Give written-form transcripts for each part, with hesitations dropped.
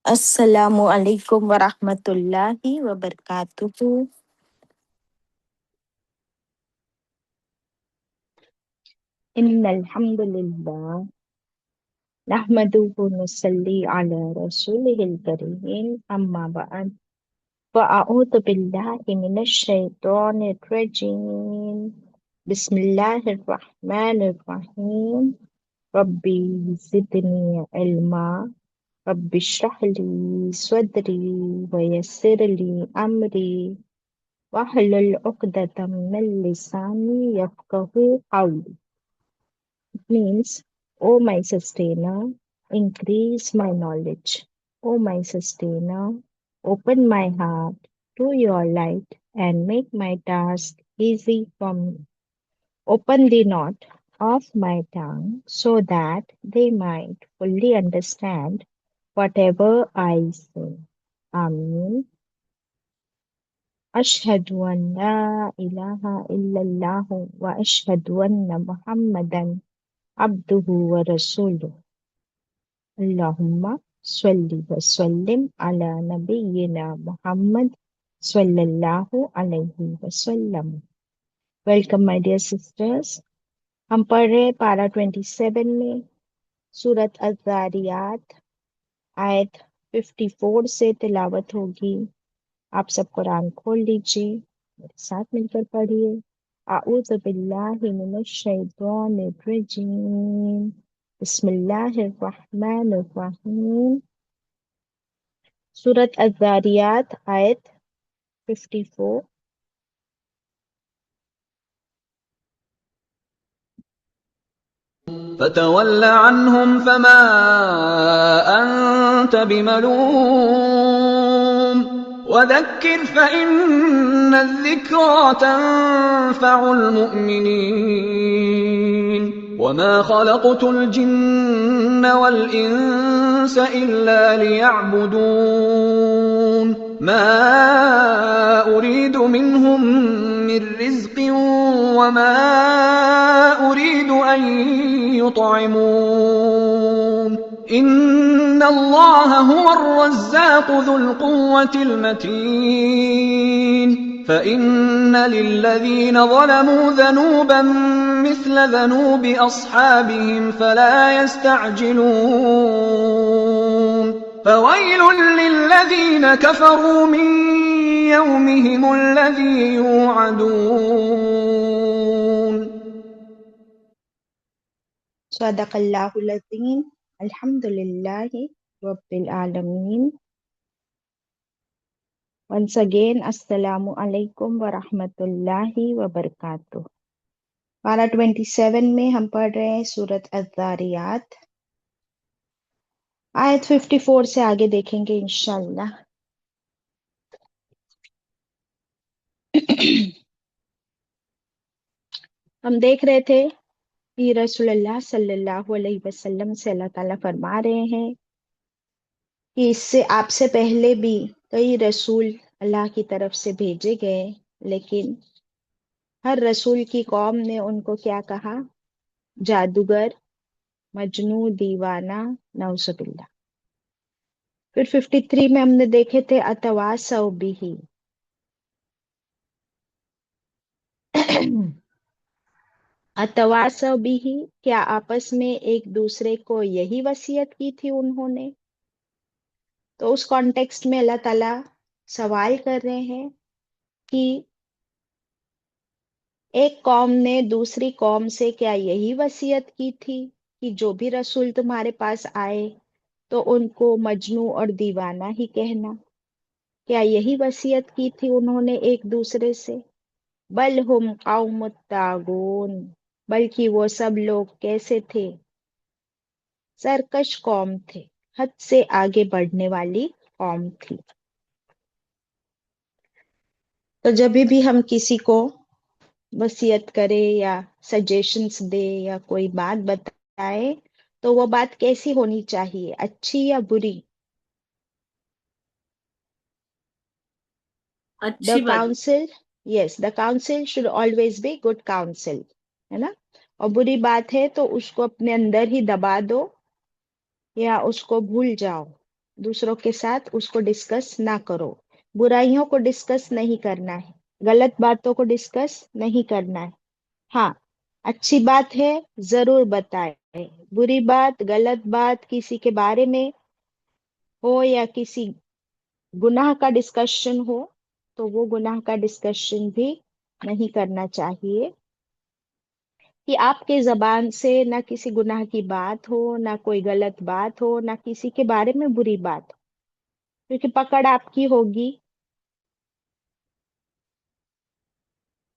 Assalamu alaikum wa rahmatullahi wa barakatuhu. Innal hamdulillah nahmaduhu wa nusalli ala rasulihil kareem amma ba'd. Fa'a'udhu billahi minash shaitanir rajim. Bismillahirrahmanirrahim. Rabbi zidni ilma. Rabbi shrah li sadri wa yassir li amri. Wahlul 'uqdatam min lisani yafqahu qawli. It means, O my sustainer, increase my knowledge. O my sustainer, open my heart to your light and make my task easy for me. Open the knot of my tongue so that they might fully understand whatever I say. Amin. Ashhadu an la ilaha illallah wa ashhadu anna Muhammadan abduhu wa rasuluh. Allahumma salli wa sallim ala nabiyyina Muhammad sallallahu alayhi wa sallam. Welcome my dear sisters. हम पढ़ रहे पारा 27 में सूरत अज़ारियात आयत 54 से तिलावत होगी। आप सब कुरान खोल लीजिए, मेरे साथ मिलकर पढ़िए। अऊज़ु बिल्लाहि मिनश शैतानिर रजीम। बिस्मिल्लाहिर्रहमानिर्रहीम। सूरत अज़ारियात आयत 54। فتول عنهم فما أنت بملوم وذكر فإن الذكرى تنفع المؤمنين وما خلقت الجن والإنس إلا ليعبدون ما أريد منهم من رزق وما أريد أن يطعمون إن الله هو الرزاق ذو القوة المتين فإن للذين ظلموا ذنوبا مثل ذنوب أصحابهم فلا يستعجلون فويل للذين كفروا من يومهم الذي يوعدون. Sadaqallahul Azim. Alhamdulillahi Rabbil Alameen. Once again, Assalamu alaikum wa rahmatullahi wa barakatuh. पारा 27 में हम पढ़ रहे हैं सूरत अज़ारियात आयत 54 से आगे देखेंगे इंशाअल्लाह। हम देख रहे थे कि रसूलुल्लाह सल्लल्लाहु अलैहि वसल्लम से अल्लाह ताला फरमा रहे हैं कि इससे आपसे पहले भी कई रसूल अल्लाह की तरफ से भेजे गए, लेकिन हर रसूल की कौम ने उनको क्या कहा? जादूगर, मजनू, दीवाना, नौजुबिल्लाह। फिर 53 में हमने देखे थे अतवासौ बिही। अतवासौ बिही, क्या आपस में एक दूसरे को यही वसीयत की थी उन्होंने? तो उस कॉन्टेक्स्ट में अल्लाह ताला सवाल कर रहे हैं कि एक कौम ने दूसरी कौम से क्या यही वसीयत की थी कि जो भी रसूल तुम्हारे पास आए तो उनको मजनू और दीवाना ही कहना? क्या यही वसीयत की थी उन्होंने एक दूसरे से? बल हुम कौमुत तागून, बल्कि वो सब लोग कैसे थे? सरकश कौम थे, हद से आगे बढ़ने वाली कौम थी। तो जब भी हम किसी को वसीयत करे या सजेशंस दे या कोई बात बताए तो वो बात कैसी होनी चाहिए, अच्छी या बुरी? अच्छी द बात। Council, yes, the council should always be good council, है ना? और बुरी बात है तो उसको अपने अंदर ही दबा दो या उसको भूल जाओ। दूसरों के साथ उसको डिस्कस ना करो। बुराइयों को डिस्कस नहीं करना है, गलत बातों को डिस्कस नहीं करना है। हाँ, अच्छी बात है जरूर बताए। बुरी बात, गलत बात किसी के बारे में हो या किसी गुनाह का डिस्कशन हो, तो वो गुनाह का डिस्कशन भी नहीं करना चाहिए। कि आपके जबान से ना किसी गुनाह की बात हो, ना कोई गलत बात हो, ना किसी के बारे में बुरी बात हो, क्योंकि पकड़ आपकी होगी।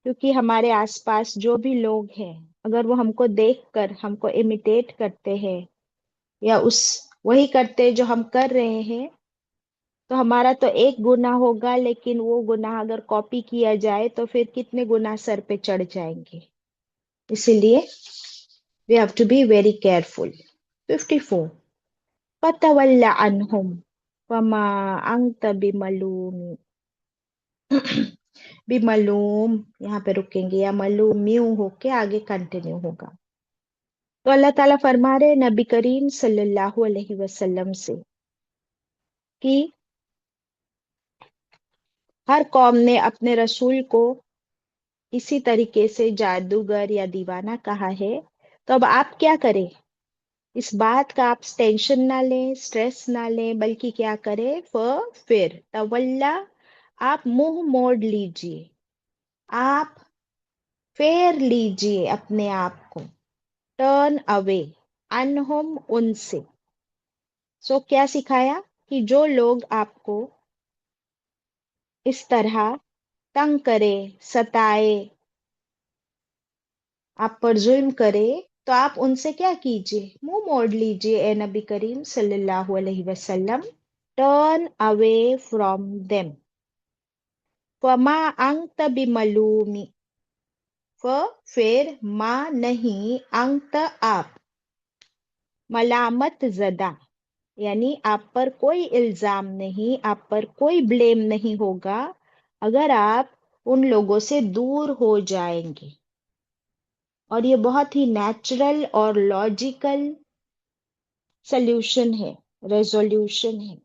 क्योंकि हमारे आसपास जो भी लोग हैं, अगर वो हमको देखकर हमको इमिटेट करते हैं या उस वही करते जो हम कर रहे हैं, तो हमारा तो एक गुनाह होगा, लेकिन वो गुनाह अगर कॉपी किया जाए तो फिर कितने गुनाह सर पे चढ़ जाएंगे। इसीलिए we have to be very careful. 54. فتول عنهم وما أنت बिमलूम, यहाँ पे रुकेंगे, या मलूम यूं होके आगे कंटिन्यू होगा। तो अल्लाह ताला फरमा रहे नबी करीम सल्लल्लाहु अलैहि वसल्लम से कि हर कौम ने अपने रसूल को इसी तरीके से जादूगर या दीवाना कहा है। तो अब आप क्या करें? इस बात का आप टेंशन ना लें, स्ट्रेस ना लें, बल्कि क्या करें? फिर तवल्ला, आप मुंह मोड़ लीजिए, आप फेर लीजिए अपने आप को, टर्न अवे, अनहुम, उनसे। सो क्या सिखाया? कि जो लोग आपको इस तरह तंग करे, सताए, आप पर जुल्म करे, तो आप उनसे क्या कीजिए? मुंह मोड़ लीजिए ए नबी करीम सल्लल्लाहु अलैहि वसल्लम। Turn away from them. फमा अंत बिमलूमी, फिर माँ नहीं, अंत आप, मलामत जदा, यानी आप पर कोई इल्जाम नहीं, आप पर कोई ब्लेम नहीं होगा अगर आप उन लोगों से दूर हो जाएंगे। और ये बहुत ही नेचुरल और लॉजिकल सल्यूशन है, रेजोल्यूशन है।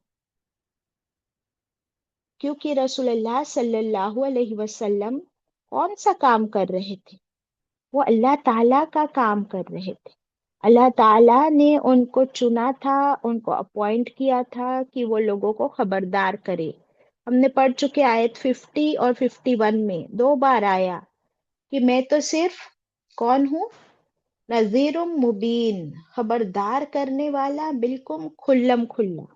क्योंकि रसूलुल्लाह सल्लल्लाहु अलैहि वसल्लम कौन सा काम कर रहे थे? वो अल्लाह ताला का काम कर रहे थे। अल्लाह ताला ने उनको चुना था, उनको अपॉइंट किया था कि वो लोगों को खबरदार करे। हमने पढ़ चुके आयत 50 और 51 में 2 बार आया कि मैं तो सिर्फ कौन हूँ? नजीरुम मुबीन, खबरदार करने वाला, बिल्कुल खुल्लम खुल्ला।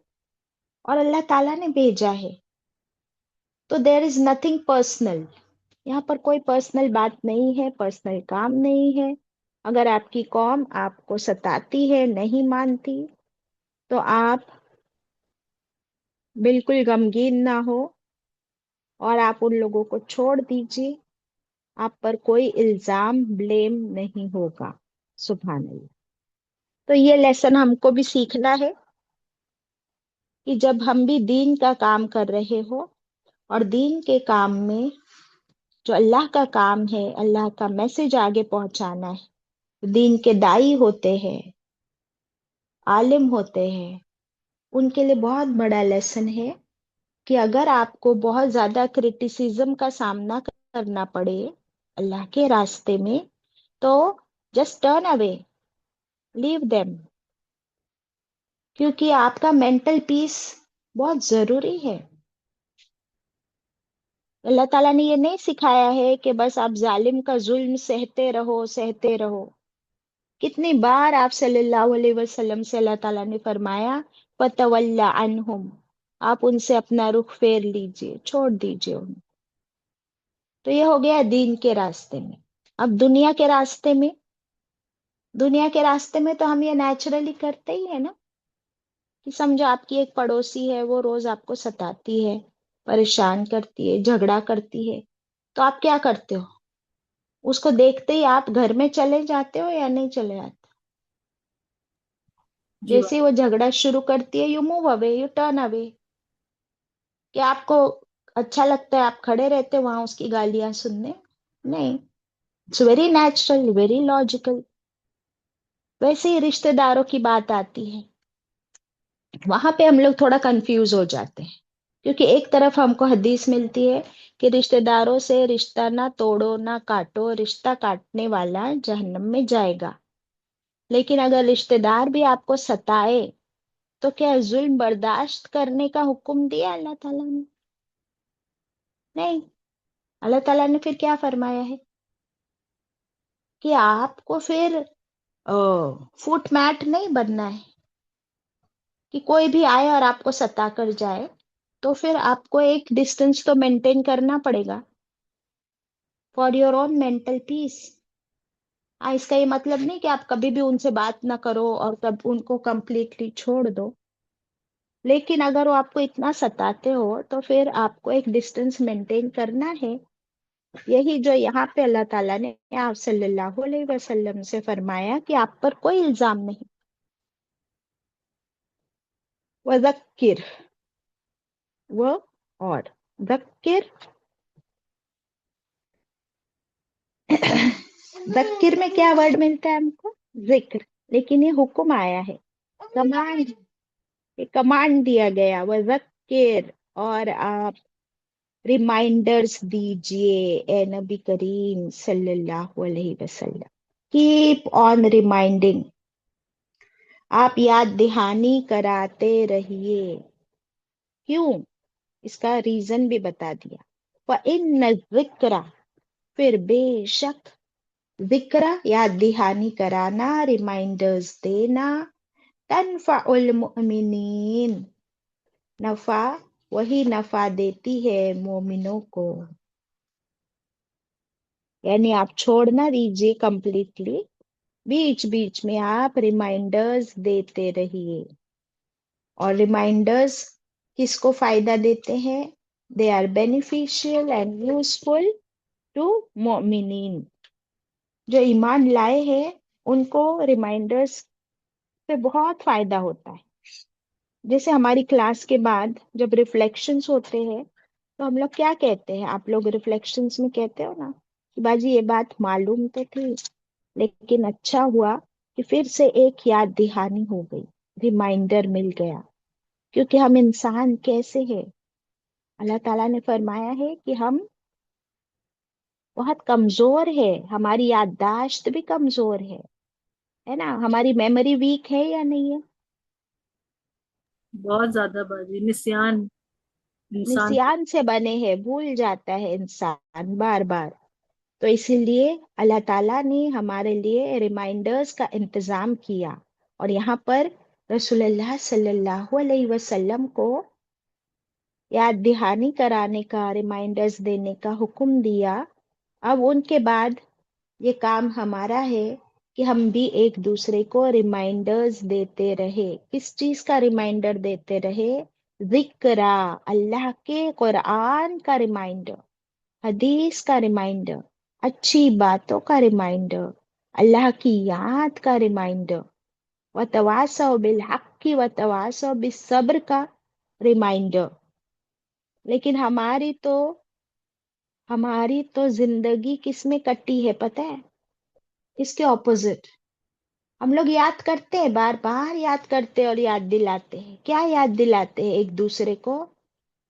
और अल्लाह ताला ने भेजा है। तो देयर इज नथिंग पर्सनल, यहाँ पर कोई पर्सनल बात नहीं है, पर्सनल काम नहीं है। अगर आपकी कौम आपको सताती है, नहीं मानती, तो आप बिल्कुल गमगीन ना हो और आप उन लोगों को छोड़ दीजिए। आप पर कोई इल्जाम, ब्लेम नहीं होगा। सुभान अल्लाह। तो ये लेसन हमको भी सीखना है कि जब हम भी दीन का काम कर रहे हो, और दीन के काम में जो अल्लाह का काम है, अल्लाह का मैसेज आगे पहुंचाना है, दीन के दाई होते हैं, आलिम होते हैं, उनके लिए बहुत बड़ा लेसन है कि अगर आपको बहुत ज्यादा क्रिटिसिज्म का सामना करना पड़े अल्लाह के रास्ते में, तो just turn away, leave them. क्योंकि आपका मेंटल पीस बहुत जरूरी है। अल्लाह ताला ने ये नहीं सिखाया है कि बस आप जालिम का जुल्म सहते रहो, सहते रहो। कितनी बार आप सल्लल्लाहु अलैहि वसल्लम से अल्लाह ताला ने फरमाया फतवल्ला अनहुम, आप उनसे अपना रुख फेर लीजिए, छोड़ दीजिए उन्हें। तो ये हो गया दीन के रास्ते में। अब दुनिया के रास्ते में तो हम ये नेचुरली करते ही है ना। कि समझो आपकी एक पड़ोसी है, वो रोज आपको सताती है, परेशान करती है, झगड़ा करती है, तो आप क्या करते हो? उसको देखते ही आप घर में चले जाते हो या नहीं चले जाते? جی जैसे بات. ही वो झगड़ा शुरू करती है, you move away, U turn away. कि आपको अच्छा लगता है आप खड़े रहते हो वहां उसकी गालियां सुनने? नहीं। It's very natural, very logical. वैसे ही रिश्तेदारों की बात आती है। वहां पे हम लोग थोड़ा कंफ्यूज हो जाते हैं, क्योंकि एक तरफ हमको हदीस मिलती है कि रिश्तेदारों से रिश्ता ना तोड़ो ना काटो, रिश्ता काटने वाला जहन्नम में जाएगा। लेकिन अगर रिश्तेदार भी आपको सताए तो क्या जुल्म बर्दाश्त करने का हुक्म दिया अल्लाह ताला ने? नहीं। अल्लाह ताला ने फिर क्या फरमाया है कि आपको फिर फुट मैट नहीं बनना है, कि कोई भी आए और आपको सता कर जाए तो फिर आपको एक डिस्टेंस तो मेंटेन करना पड़ेगा for your own mental peace. हाँ, इसका ये मतलब नहीं कि आप कभी भी उनसे बात ना करो और कब उनको कंप्लीटली छोड़ दो। लेकिन अगर वो आपको इतना सताते हो तो फिर आपको एक डिस्टेंस मेंटेन करना है। यही जो यहाँ पे अल्लाह ताला ने आप सल्लल्लाहु अलैहि वसल्लम से फरमाया कि आप पर कोई इल्जाम नहीं। वज़क्किर, वो और ज़क्किर, ज़क्किर में क्या वर्ड मिलता है हमको? जिक्र। लेकिन ये हुक्म आया है, कमांड, ये कमांड दिया गया वज़क्किर। और आप रिमाइंडर्स दीजिए ए नबी करीम सल्लल्लाहु अलैहि वसल्लम। कीप ऑन रिमाइंडिंग, आप याद दहानी कराते रहिए। क्यों? इसका रीजन भी बता दिया। इन जिक्रा, फिर बेशक, जिक्रा याद दहानी कराना, रिमाइंडर्स देना, तनफाउल मुमिनीन, नफा, वही नफा देती है मोमिनों को। यानी आप छोड़ ना दीजिए कंप्लीटली, बीच बीच में आप रिमाइंडर्स देते रहिए। और रिमाइंडर्स किसको फायदा देते हैं? They are beneficial and useful to मोमिनीन, जो ईमान लाए हैं उनको रिमाइंडर्स से बहुत फायदा होता है। जैसे हमारी क्लास के बाद जब रिफ्लेक्शंस होते हैं तो हम लोग क्या कहते हैं? आप लोग रिफ्लेक्शंस में कहते हो ना कि बाजी ये बात मालूम तो थी, लेकिन अच्छा हुआ कि फिर से एक याद दहानी हो गई, रिमाइंडर मिल गया। क्योंकि हम इंसान कैसे हैं? अल्लाह ताला ने फरमाया है कि हम बहुत कमजोर है, हमारी याददाश्त भी कमजोर है ना? हमारी मेमोरी वीक है या नहीं है? बहुत ज्यादा बाजी, निस्यान इंसान। निस्यान से बने हैं, भूल जाता है इंसान बार बार। तो इसीलिए अल्लाह ताला ने हमारे लिए रिमाइंडर्स का इंतजाम किया। और यहाँ पर रसूलुल्लाह सल्लल्लाहु अलैहि वसल्लम को याद दहानी कराने का, रिमाइंडर्स देने का हुक्म दिया। अब उनके बाद ये काम हमारा है कि हम भी एक दूसरे को रिमाइंडर्स देते रहे। किस चीज का रिमाइंडर देते रहे? जिक्रा, अल्लाह के कुरान का रिमाइंडर, हदीस का रिमाइंडर, अच्छी बातों का रिमाइंडर, अल्लाह की याद का रिमाइंडर, वतवासौ बिल हक्की वतवासौ बिस सब्र का रिमाइंडर। लेकिन हमारी तो जिंदगी किस में कटी है पता है? इसके ऑपोजिट। हम लोग याद करते हैं, बार बार याद करते हैं और याद दिलाते हैं। क्या याद दिलाते हैं एक दूसरे को?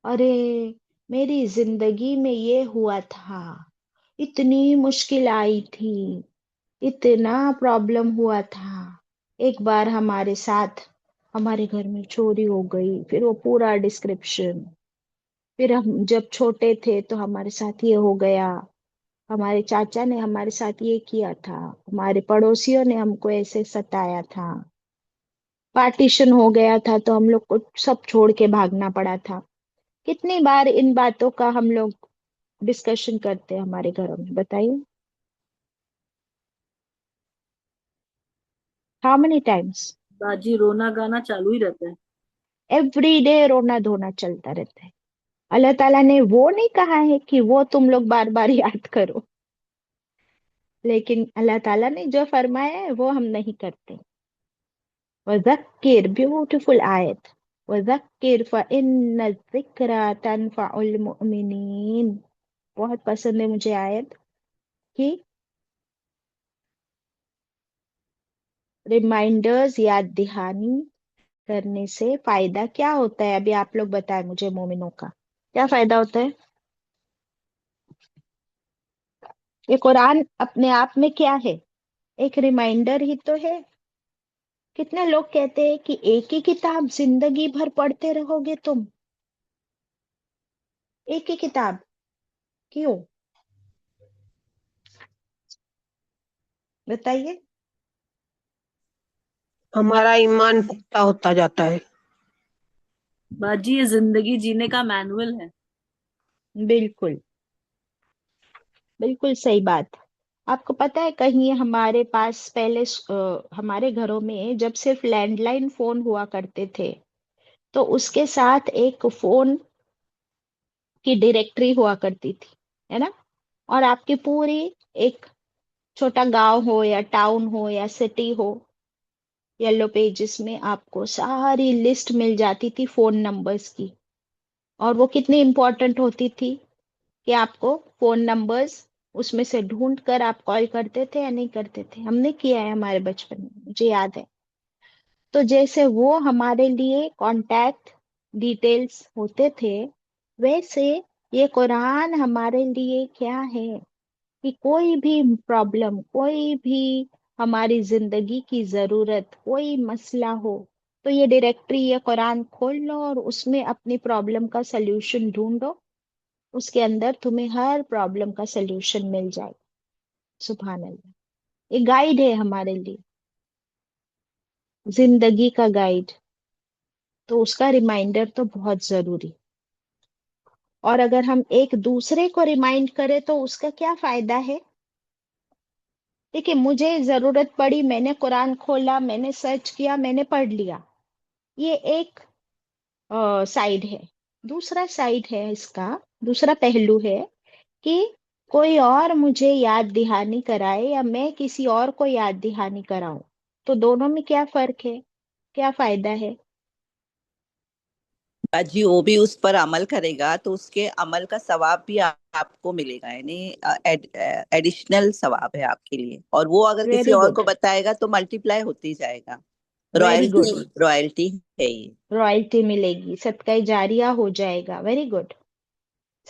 अरे, मेरी जिंदगी में ये हुआ था, इतनी मुश्किल आई थी, इतना प्रॉब्लम हुआ था। एक बार हमारे साथ, हमारे घर में चोरी हो गई, फिर वो पूरा डिस्क्रिप्शन। फिर हम जब छोटे थे तो हमारे साथ ये हो गया, हमारे चाचा ने हमारे साथ ये किया था, हमारे पड़ोसियों ने हमको ऐसे सताया था, पार्टीशन हो गया था तो हम लोग को सब छोड़ के भागना पड़ा था। कितनी बार इन बातों का हम लोग डिस्कशन करते हैं हमारे घरों में, बताइए। How many times? बाजी रोना गाना चालू ही रहता है। एवरी डे रोना धोना चलता रहता है। अल्लाह ताला ने वो नहीं कहा है कि वो तुम लोग बार बार याद करो, लेकिन अल्लाह ताला ने जो फरमाया है वो हम नहीं करते। वज़क्किर, ब्यूटीफुल आयत, वज़क्किर फ़इन्न ज़िक्रा तनफ़उल मुमिनीन। बहुत पसंद है मुझे आयत कि रिमाइंडर्स, याद दहानी کرنے سے فائدہ کیا ہوتا ہے؟ ابھی آپ لوگ بتائیں مجھے، مومنوں کا کیا فائدہ ہوتا ہے؟ یہ قرآن اپنے آپ میں کیا ہے؟ ایک ریمائنڈر ہی تو ہے۔ کتنے لوگ کہتے ہیں کہ ایک ہی کتاب زندگی بھر پڑھتے رہو گے تم؟ ایک ہی کتاب کیوں؟ بتائیے۔ ہمارا ایمان پختہ ہوتا جاتا ہے۔ باجی یہ زندگی جینے کا مینول ہے۔ بالکل بالکل صحیح بات۔ آپ کو پتا ہے کہیں ہمارے پاس پہلے ہمارے گھروں میں جب صرف لینڈ لائن فون ہوا کرتے تھے تو اس کے ساتھ ایک فون کی ڈائریکٹری ہوا کرتی تھی، ہے نا؟ اور آپ کی پوری ایک چھوٹا گاؤں ہو یا ٹاؤن ہو یا سٹی ہو، یلو پیجز میں آپ کو ساری لسٹ مل جاتی تھی فون نمبرز کی۔ اور وہ کتنی امپورٹنٹ ہوتی تھی کہ آپ کو فون نمبرز اس میں سے ڈھونڈ کر آپ کال کرتے تھے یا نہیں کرتے تھے؟ ہم نے کیا ہے ہمارے بچپن میں، مجھے یاد ہے۔ تو جیسے وہ ہمارے لیے کانٹیکٹ ڈیٹیلز ہوتے تھے، ویسے یہ قرآن ہمارے لیے کیا ہے کہ کوئی بھی پرابلم، کوئی بھی ہماری زندگی کی ضرورت، کوئی مسئلہ ہو تو یہ ڈائریکٹری، یہ قرآن کھول لو اور اس میں اپنی پرابلم کا سلوشن ڈھونڈو، اس کے اندر تمہیں ہر پرابلم کا سلوشن مل جائے۔ سبحان اللہ، یہ گائیڈ ہے ہمارے لیے، زندگی کا گائیڈ۔ تو اس کا ریمائنڈر تو بہت ضروری۔ اور اگر ہم ایک دوسرے کو ریمائنڈ کریں تو اس کا کیا فائدہ ہے؟ دیکھیے، مجھے ضرورت پڑی، میں نے قرآن کھولا، میں نے سرچ کیا، میں نے پڑھ لیا، یہ ایک سائیڈ ہے۔ دوسرا سائیڈ ہے اس کا، دوسرا پہلو ہے کہ کوئی اور مجھے یاد دہانی کرائے یا میں کسی اور کو یاد دہانی کراؤں، تو دونوں میں کیا فرق ہے، کیا فائدہ ہے؟ جی وہ بھی اس پر عمل کرے گا تو اس کے عمل کا ثواب بھی آپ کو ملے گا، یعنی ایڈیشنل ثواب ہے آپ کے لیے، اور وہ اگر کسی ویری اور گڈ، کو بتائے گا تو ملٹیپلائی ہوتی جائے گا۔ ویری گڈ، رائلٹی ہے یہ۔ رائلٹی ملے گی، صدقہ جاریہ ہو جائے گا۔ ویری گڈ،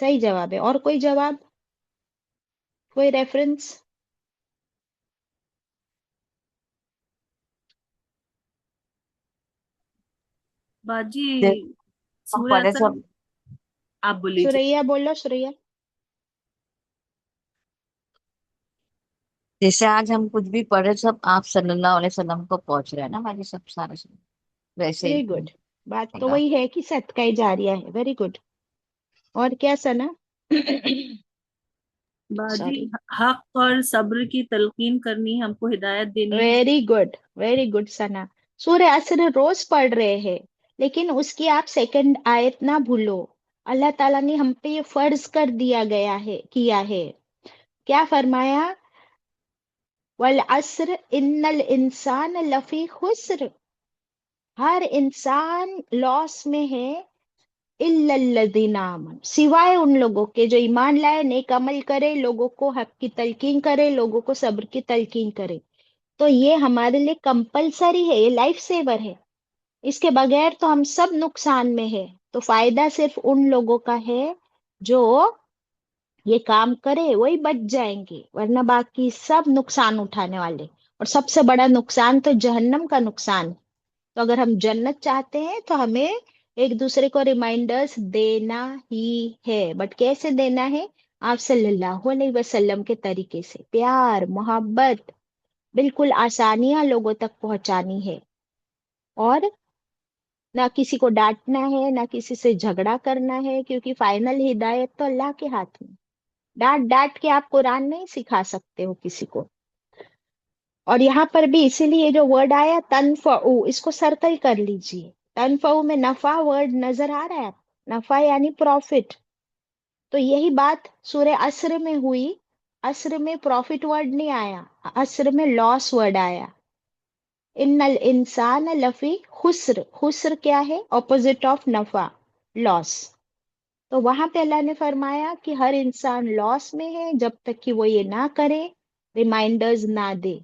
صحیح جواب ہے۔ اور کوئی جواب، کوئی ریفرنس؟ باجی ہم سورہ پڑھے اثر، سب، آپ بولیے جی۔ سوریا بولو، سوریا۔ جیسے آج ہم کچھ بھی پڑھے سب آپ صلی اللہ علیہ وسلم کو پہنچ رہے ہیں نا باقی سب سارے سب ویسے ہی ویری گڈ، بات رہے تو گا۔ وہی ہے کہ صدقہ جاریہ ہے۔ Very good. اور کیا سنا؟ باجی سوری، حق اور صبر کی تلقین کرنی، ہم کو ہدایت دینی ہے۔ ویری گڈ، ویری گڈ سنا۔ سورہ عصر روز پڑھ رہے ہیں، لیکن اس کی آپ سیکنڈ آیت نہ بھولو۔ اللہ تعالیٰ نے ہم پہ یہ فرض کر دیا گیا ہے، کیا ہے، کیا فرمایا؟ والعصر ان الانسان لفی خسر، ہر انسان لاس میں ہے، الا الذین آمنوا، سوائے ان لوگوں کے جو ایمان لائے، نیک عمل کرے، لوگوں کو حق کی تلقین کرے، لوگوں کو صبر کی تلقین کرے۔ تو یہ ہمارے لیے کمپلسری ہے، یہ لائف سیور ہے۔ اس کے بغیر تو ہم سب نقصان میں ہے۔ تو فائدہ صرف ان لوگوں کا ہے جو یہ کام کرے، وہی بچ جائیں گے، ورنہ باقی سب نقصان اٹھانے والے۔ اور سب سے بڑا نقصان تو جہنم کا نقصان ہے۔ تو اگر ہم جنت چاہتے ہیں تو ہمیں ایک دوسرے کو ریمائنڈرز دینا ہی ہے۔ بٹ کیسے دینا ہے؟ آپ صلی اللہ علیہ وسلم کے طریقے سے، پیار، محبت، بالکل آسانیاں لوگوں تک پہنچانی ہے۔ اور نہ کسی کو ڈانٹنا ہے، نہ کسی سے جھگڑا کرنا ہے، کیونکہ فائنل ہدایت تو اللہ کے ہاتھ میں۔ ڈانٹ ڈانٹ کے آپ قرآن نہیں سکھا سکتے ہو کسی کو۔ اور یہاں پر بھی اسی لیے جو ورڈ آیا تنفعو، اس کو سرکل کر لیجیے۔ تنفعو میں نفع ورڈ نظر آ رہا ہے؟ نفع یعنی پروفٹ۔ تو یہی بات سورہ عصر میں ہوئی۔ عصر میں پروفٹ ورڈ نہیں آیا، عصر میں لاس ورڈ آیا۔ ان الانسان لفی خسر، خسر کیا ہے؟ اپوزٹ آف نفع، لاس۔ تو وہاں پہ اللہ نے فرمایا کہ ہر انسان لاس میں ہے جب تک کہ وہ یہ نہ کرے، ریمائنڈرز نہ دے۔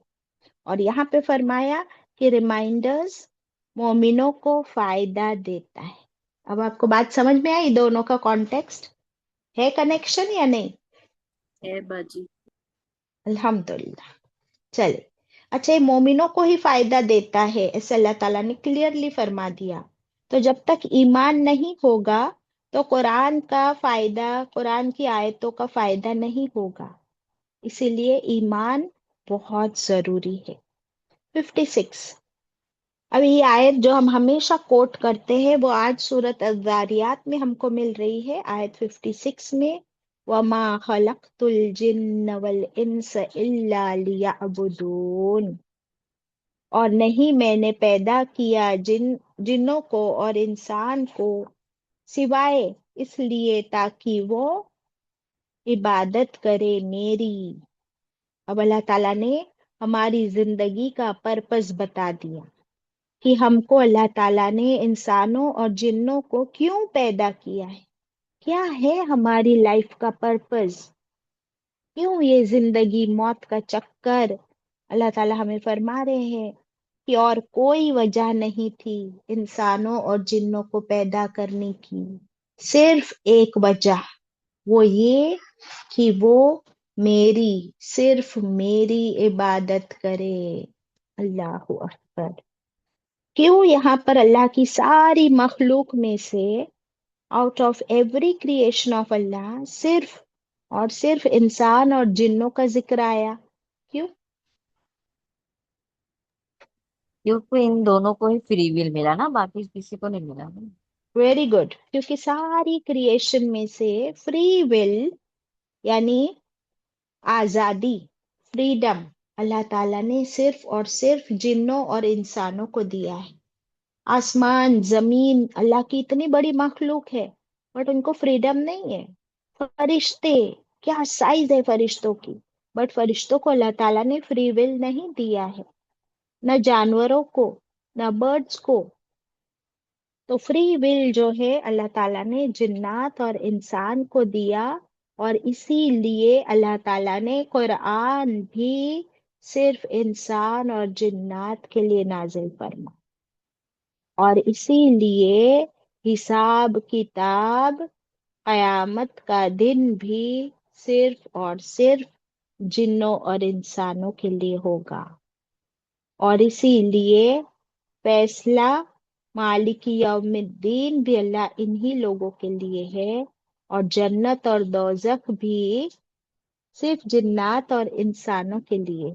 اور یہاں پہ فرمایا کہ ریمائنڈرز मोमिनों को फायदा देता है। अब आपको बात समझ में आई? दोनों का कॉन्टेक्स्ट है, कनेक्शन या नहीं? है बाजी। अल्हम्दुलिल्लाह। चले, अच्छा, ये मोमिनों को ही फायदा देता है ऐसे अल्लाह ताला ने क्लियरली फरमा दिया। तो जब तक ईमान नहीं होगा तो कुरान का फायदा, कुरान की आयतों का फायदा नहीं होगा। इसीलिए ईमान बहुत जरूरी है। 56। अब ये आयत जो हम हमेशा कोट करते हैं वो आज सूरत अज़ारियात में हमको मिल रही है, आयत 56 में, वमा खलक़तुल जिन्न वल इंस इल्ला लियअबुदून। और नहीं मैंने पैदा किया जिन्नों को और इंसान को सिवाय इसलिए ताकि वो इबादत करे मेरी। अब अल्लाह ताला ने हमारी जिंदगी का पर्पस बता दिया कि हमको अल्लाह ताला ने इंसानों और जिन्नों को क्यों पैदा किया है, क्या है हमारी लाइफ का पर्पस, क्यों ये जिंदगी मौत का चक्कर। अल्लाह ताला हमें फरमा रहे हैं कि और कोई वजह नहीं थी इंसानों और जिन्नों को पैदा करने की, सिर्फ एक वजह, वो ये कि वो मेरी, सिर्फ मेरी इबादत करे। अल्लाह अकबर। क्यों यहाँ पर अल्लाह की सारी मखलूक में से, out of every creation of Allah, सिर्फ और सिर्फ इंसान और जिन्नों का जिक्र आया? क्यों? क्योंकि इन दोनों को ही फ्री विल मिला ना, बाकी किसी को नहीं मिला ना। वेरी गुड, क्योंकि सारी क्रिएशन में से फ्री विल यानी आजादी, फ्रीडम, अल्लाह ताला ने सिर्फ और सिर्फ जिन्नों और इंसानों को दिया है। आसमान जमीन अल्लाह की इतनी बड़ी मखलूक है, बट उनको फ्रीडम नहीं है। फरिश्ते, क्या साइज है फरिश्तों की, बट फरिश्तों को अल्लाह ताला ने फ्री विल नहीं दिया है, न जानवरों को, न बर्ड्स को। तो फ्री विल जो है अल्लाह ताला ने जिन्नात और इंसान को दिया, और इसीलिए अल्लाह ताला ने कुरान भी सिर्फ इंसान और जिन्नात के लिए नाजिल फरमा। और इसीलिए हिसाब किताब कयामत का दिन भी सिर्फ और सिर्फ जिन्नों और इंसानों के लिए होगा। और इसीलिए फैसला मालिकी यौमिद्दीन भी अल्लाह इन्हीं लोगों के लिए है, और जन्नत और दोजख भी सिर्फ जिन्नात और इंसानों के लिए।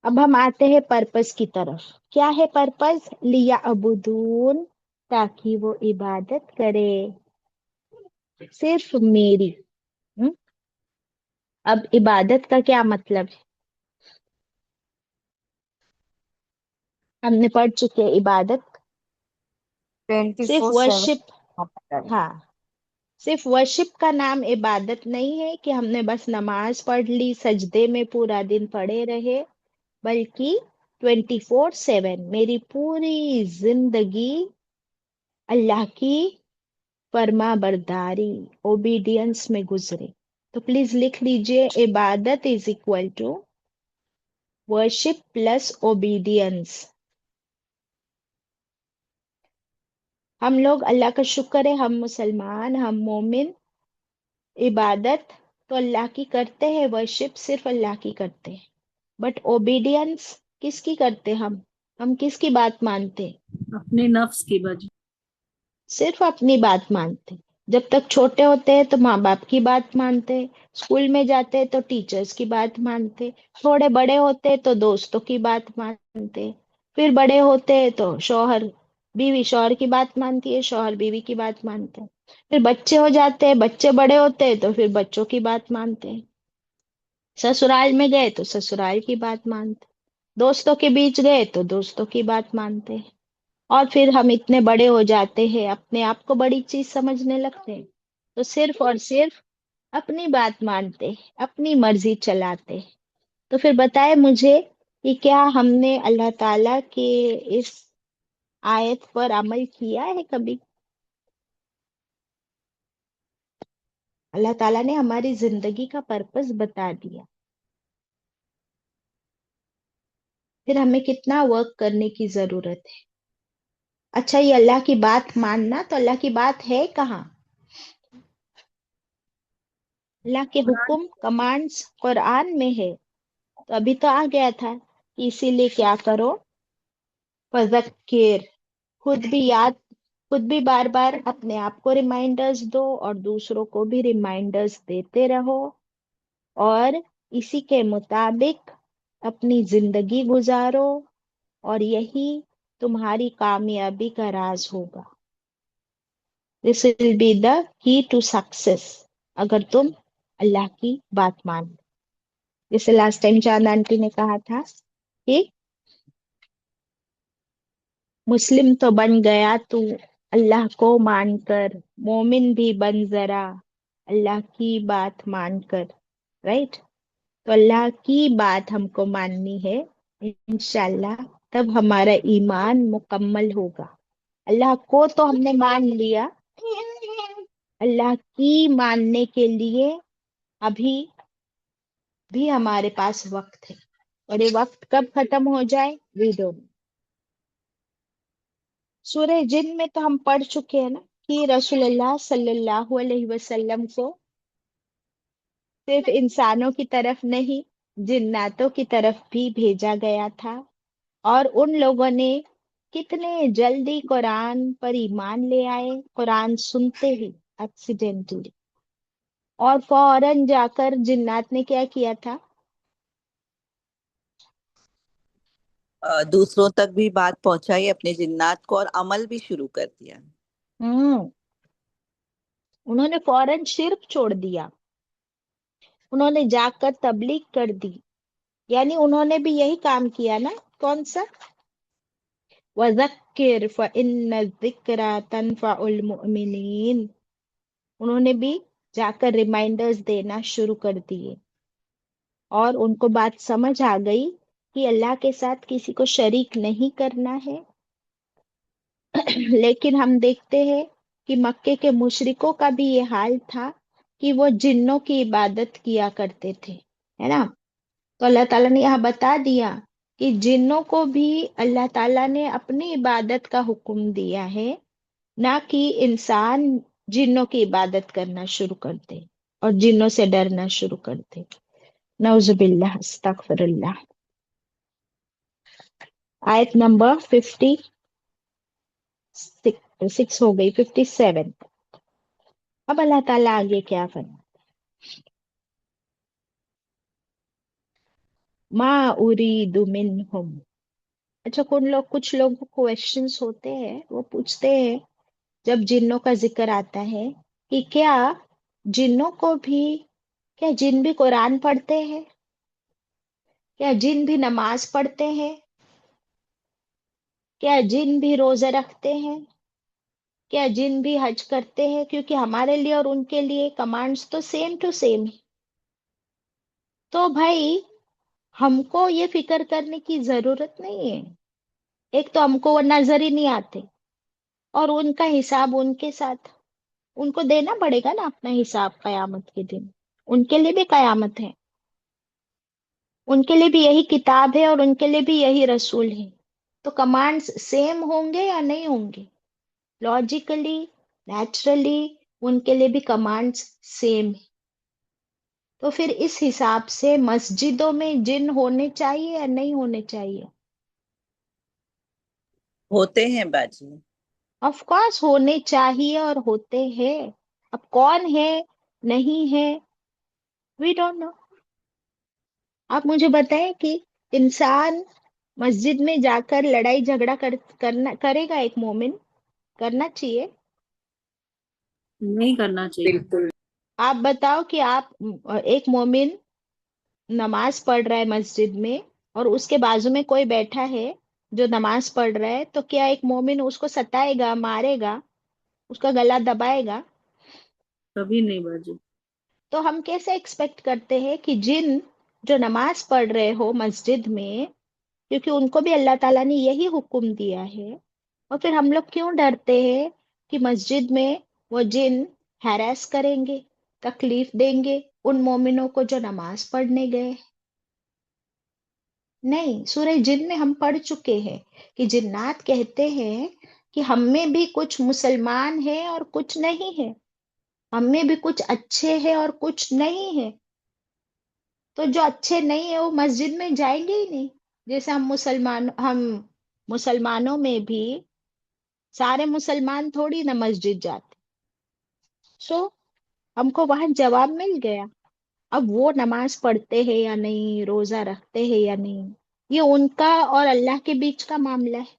अब हम आते हैं पर्पस की तरफ। क्या है पर्पस? लिया अबुदून, ताकि वो इबादत करे सिर्फ मेरी। हम्म? अब इबादत का क्या मतलब है? हमने पढ़ चुके हैं इबादत सिर्फ 24/7 वर्शिप। हाँ, सिर्फ वर्शिप का नाम इबादत नहीं है कि हमने बस नमाज पढ़ ली, सजदे में पूरा दिन पड़े रहे, बल्कि 24/7 मेरी पूरी जिंदगी अल्लाह की फर्मा बरदारी, ओबीडियंस में गुजरे। तो प्लीज लिख लीजिए, इबादत is equal to worship plus obedience. हम लोग अल्लाह का शुक्र है, हम मुसलमान, हम मोमिन, इबादत तो अल्लाह की करते हैं, वर्शिप सिर्फ अल्लाह की करते हैं, बट ओबीडियंस किसकी करते? हम किसकी बात मानते? अपने नफ्स की बाजी। सिर्फ अपनी बात मानते। जब तक छोटे होते हैं तो माँ बाप की बात मानते, स्कूल में जाते हैं तो टीचर्स की बात मानते, थोड़े बड़े होते हैं तो दोस्तों की बात मानते, फिर बड़े होते हैं तो शौहर बीवी शौहर की बात मानती है, शौहर बीवी की बात मानते हैं, फिर बच्चे हो जाते हैं, बच्चे बड़े होते हैं तो फिर बच्चों की बात मानते हैं, ससुराल में गए तो ससुराल की बात मानते, दोस्तों के बीच गए तो दोस्तों की बात मानते हैं। और फिर हम इतने बड़े हो जाते हैं, अपने आप को बड़ी चीज समझने लगते हैं, तो सिर्फ और सिर्फ अपनी बात मानते हैं, अपनी मर्जी चलाते हैं। तो फिर बताए मुझे कि क्या हमने अल्लाह ताला के इस आयत पर अमल किया है कभी? अल्लाह ताला ने हमारी जिंदगी का पर्पस बता दिया, پھر ہمیں کتنا ورک کرنے کی ضرورت ہے. اچھا یہ اللہ کی بات ماننا، تو اللہ کی بات ہے کہاں؟ اللہ کے قرآن حکم کمانڈس قرآن میں ہے. تو ابھی تو آ گیا تھا کہ اسی لیے کیا کرو، فذکر، خود بھی یاد، خود بھی بار بار اپنے آپ کو ریمائنڈرز دو اور دوسروں کو بھی ریمائنڈرز دیتے رہو، اور اسی کے مطابق اپنی زندگی گزارو، اور یہی تمہاری کامیابی کا راز ہوگا. دس ول بی دا کی ٹو سکسیس اگر تم اللہ کی بات مانو. جیسے لاسٹ ٹائم چاند آنٹی نے کہا تھا کہ مسلم تو بن گیا تو اللہ کو مان کر، مومن بھی بن ذرا اللہ کی بات مان کر. رائٹ؟ تو اللہ کی بات ہم کو ماننی ہے انشاءاللہ، تب ہمارا ایمان مکمل ہوگا. اللہ کو تو ہم نے مان لیا، اللہ کی ماننے کے لیے ابھی بھی ہمارے پاس وقت ہے، اور یہ وقت کب ختم ہو جائے وی ڈونٹ. سورہ جن میں تو ہم پڑھ چکے ہیں نا کہ رسول اللہ صلی اللہ علیہ وسلم کو صرف انسانوں کی طرف نہیں، جناتوں کی طرف بھی بھیجا گیا تھا، اور ان لوگوں نے کتنے جلدی قرآن پر ایمان لے آئے، قرآن سنتے ہی ایکسیڈنٹلی. اور فوراً جا کر جنات نے کیا کیا تھا؟ دوسروں تک بھی بات پہنچائی اپنے جنات کو، اور عمل بھی شروع کر دیا. ہوں انہوں نے فوراً شرک چھوڑ دیا، انہوں نے جا کر تبلیغ کر دی. یعنی انہوں نے بھی یہی کام کیا نا، کون سا؟ وَذَكِّرْ فَإِنَّ الذِّكْرَىٰ تَنفَعُ الْمُؤْمِنِينَ. انہوں نے بھی جا کر ریمائنڈرز دینا شروع کر دیے، اور ان کو بات سمجھ آ گئی کہ اللہ کے ساتھ کسی کو شریک نہیں کرنا ہے. لیکن ہم دیکھتے ہیں کہ مکے کے مشرکوں کا بھی یہ حال تھا کہ وہ جنوں کی عبادت کیا کرتے تھے، ہے نا؟ تو اللہ تعالیٰ نے یہاں بتا دیا کہ جنوں کو بھی اللہ تعالیٰ نے اپنی عبادت کا حکم دیا ہے، نہ کہ انسان جنوں کی عبادت کرنا شروع کر دے اور جنوں سے ڈرنا شروع کر دے. نعوذ باللہ، استغفر اللہ. آیت نمبر 56 ہو گئی، 57. اب اللہ تعالیٰ آگے کیا فرما؟ ما اريد منہم. اچھا کچھ لوگ کوشچنس ہوتے ہیں، وہ پوچھتے ہیں جب جنوں کا ذکر آتا ہے کہ کیا جنوں کو بھی، کیا جن بھی قرآن پڑھتے ہیں؟ کیا جن بھی نماز پڑھتے ہیں؟ کیا جن بھی روزہ رکھتے ہیں؟ کیا جن بھی حج کرتے ہیں؟ کیونکہ ہمارے لیے اور ان کے لیے کمانڈس تو سیم ٹو سیم ہے. تو بھائی ہم کو یہ فکر کرنے کی ضرورت نہیں ہے. ایک تو ہم کو وہ نظر ہی نہیں آتے، اور ان کا حساب ان کے ساتھ، ان کو دینا پڑے گا نا اپنا حساب قیامت کے دن. ان کے لیے بھی قیامت ہے، ان کے لیے بھی یہی کتاب ہے، اور ان کے لیے بھی یہی رسول ہے. تو کمانڈس سیم ہوں گے یا نہیں ہوں گے؟ لاجیکلی، نیچرلی ان کے لیے بھی کمانڈس سیم ہے. تو پھر اس حساب سے مسجدوں میں جن ہونے چاہیے یا نہیں ہونے چاہیے؟ ہوتے ہیں باجی. آف کورس ہونے چاہیے اور ہوتے ہیں. اب کون ہے نہیں ہے وی ڈونٹ نو. آپ مجھے بتائیں کہ انسان مسجد میں جا کر لڑائی جھگڑا کرے گا؟ ایک مومن کرنا چاہیے؟ نہیں کرنا چاہیے. بالکل. آپ بتاؤ کہ آپ ایک مومن نماز پڑھ رہا ہے مسجد میں، اور اس کے بازو میں کوئی بیٹھا ہے جو نماز پڑھ رہا ہے، تو کیا ایک مومن اس کو ستائے گا، مارے گا، اس کا گلا دبائے گا؟ کبھی نہیں باجی. تو ہم کیسے ایکسپیکٹ کرتے ہیں کہ جن جو نماز پڑھ رہے ہو مسجد میں، کیونکہ ان کو بھی اللہ تعالیٰ نے یہی حکم دیا ہے، اور پھر ہم لوگ کیوں ڈرتے ہیں کہ مسجد میں وہ جن ہیراس کریں گے، تکلیف دیں گے ان مومنوں کو جو نماز پڑھنے گئے؟ نہیں، سورہ جن میں ہم پڑھ چکے ہیں کہ جنات کہتے ہیں کہ ہم میں بھی کچھ مسلمان ہیں اور کچھ نہیں ہے، ہم میں بھی کچھ اچھے ہیں اور کچھ نہیں ہے، تو جو اچھے نہیں ہیں وہ مسجد میں جائیں گے ہی نہیں. جیسے ہم مسلمانوں میں بھی سارے مسلمان تھوڑی نہ مسجد جاتے، سو ہم کو وہاں جواب مل گیا. اب وہ نماز پڑھتے ہیں یا نہیں، روزہ رکھتے ہیں یا نہیں، یہ ان کا اور اللہ کے بیچ کا معاملہ ہے.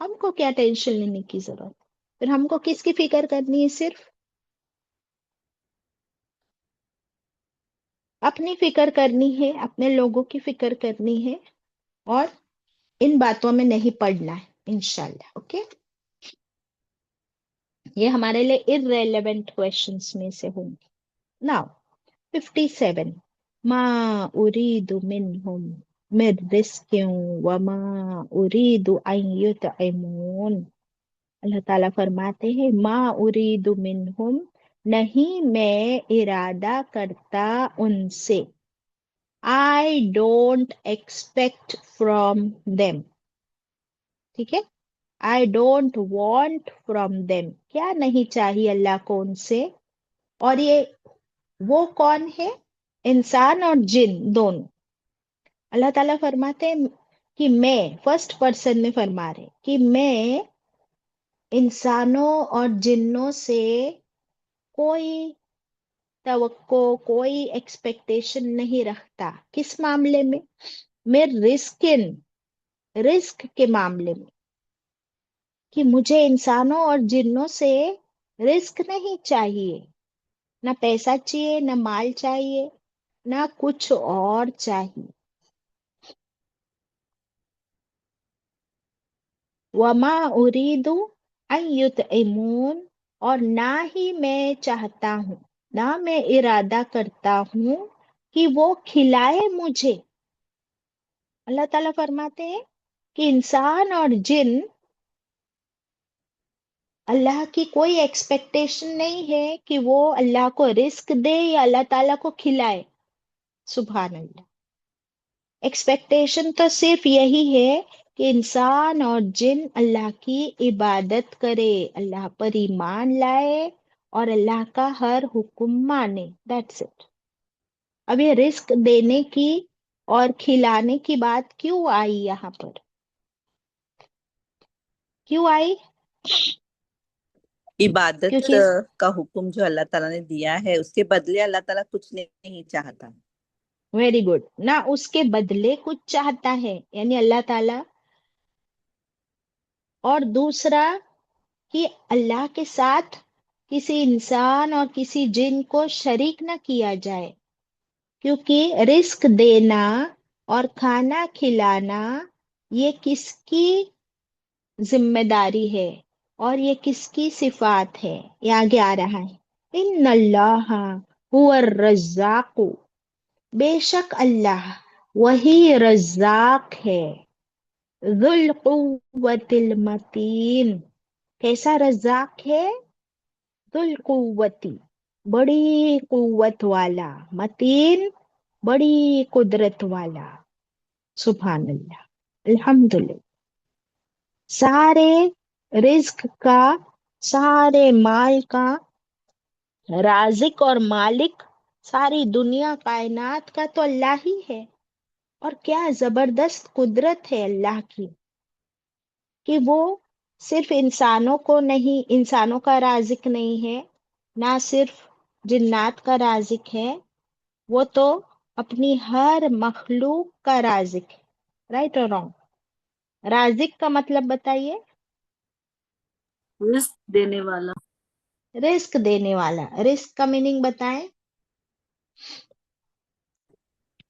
ہم کو کیا ٹینشن لینے کی ضرورت؟ پھر ہم کو کس کی فکر کرنی ہے؟ صرف اپنی فکر کرنی ہے، اپنے لوگوں کی فکر کرنی ہے، اور ان باتوں میں نہیں پڑنا ہے انشاءاللہ. اوکے، یہ ہمارے لیے irrelevant questions میں سے ہوں گے. Now 57. ما اريد منهم من رزق وما اريد ان يطعمون. اللہ تعالیٰ فرماتے ہیں ما اريد منهم، نہیں میں ارادہ کرتا ان سے. I don't expect from them. ٹھیک ہے، I don't want from them. کیا نہیں چاہیے اللہ کو ان سے؟ اور یہ وہ کون ہے؟ انسان اور جن دونوں. اللہ تعالیٰ فرماتے ہیں کہ میں، فرسٹ پرسن میں فرما رہے کہ میں انسانوں اور جنوں سے کوئی توقع، کوئی ایکسپیکٹیشن نہیں رکھتا. کس معاملے میں؟ میں رزق کے معاملے میں، کہ مجھے انسانوں اور جنوں سے رزق نہیں چاہیے، نہ پیسہ چاہیے، نہ مال چاہیے، نہ کچھ اور چاہیے. وما اریدو ان یطعمون، اور نہ ہی میں چاہتا ہوں، نہ میں ارادہ کرتا ہوں کہ وہ کھلائے مجھے. اللہ تعالیٰ فرماتے ہیں کہ انسان اور جن، اللہ کی کوئی ایکسپیکٹیشن نہیں ہے کہ وہ اللہ کو رزق دے یا اللہ تعالیٰ کو کھلائے. سبحان اللہ. ایکسپیکٹیشن تو صرف یہی ہے کہ انسان اور جن اللہ کی عبادت کرے، اللہ پر ایمان لائے اور اللہ کا ہر حکم مانے. That's it. اب یہ رزق دینے کی اور کھلانے کی بات کیوں آئی یہاں پر؟ کیوں آئی؟ عبادت کیونکہ کا حکم جو اللہ تعالیٰ نے دیا ہے، اس کے بدلے اللہ تعالیٰ کچھ نہیں چاہتا. Very good. نہ اس کے بدلے کچھ چاہتا ہے، یعنی اللہ تعالیٰ. اور دوسرا کہ اللہ کے ساتھ کسی انسان اور کسی جن کو شریک نہ کیا جائے، کیونکہ رزق دینا اور کھانا کھلانا یہ کس کی ذمہ داری ہے اور یہ کس کی صفات ہے؟ یہ آگے آ رہا ہے. ان اللہ هو الرزاق، بے شک اللہ وہی رزاق ہے. ذو القوت المتین، کیسا رزاق ہے؟ ذو القوتی، بڑی قوت والا، متین، بڑی قدرت والا. سبحان اللہ، الحمدللہ. سارے رزق کا، سارے مال کا رازق اور مالک، ساری دنیا کائنات کا تو اللہ ہی ہے. اور کیا زبردست قدرت ہے اللہ کی کہ وہ صرف انسانوں کو نہیں، انسانوں کا رازق نہیں ہے، نہ صرف جنات کا رازق ہے، وہ تو اپنی ہر مخلوق کا رازق ہے. رائٹ اور رانگ؟ رازق کا مطلب بتائیے. رزق دینے والا. رزق دینے والا. رزق کا میننگ بتائیں.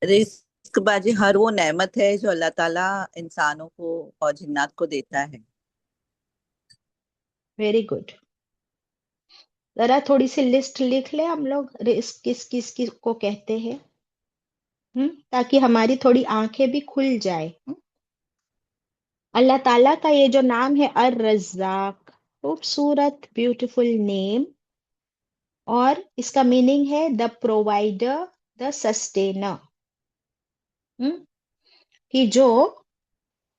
رزق باجی ہر وہ نعمت ہے جو اللہ تعالیٰ انسانوں کو اور جنات کو دیتا ہے. Very good. ذرا تھوڑی سی لسٹ لکھ لیں ہم لوگ، رزق کس کس کس کو کہتے ہیں، تاکہ ہماری تھوڑی آنکھیں بھی کھل جائے. اللہ تعالیٰ کا یہ جو نام ہے الرزاق، خوبصورت بیوٹیفل نیم، اور اس کا میننگ ہے دا پرووائڈر، دا سسٹینر. कि जो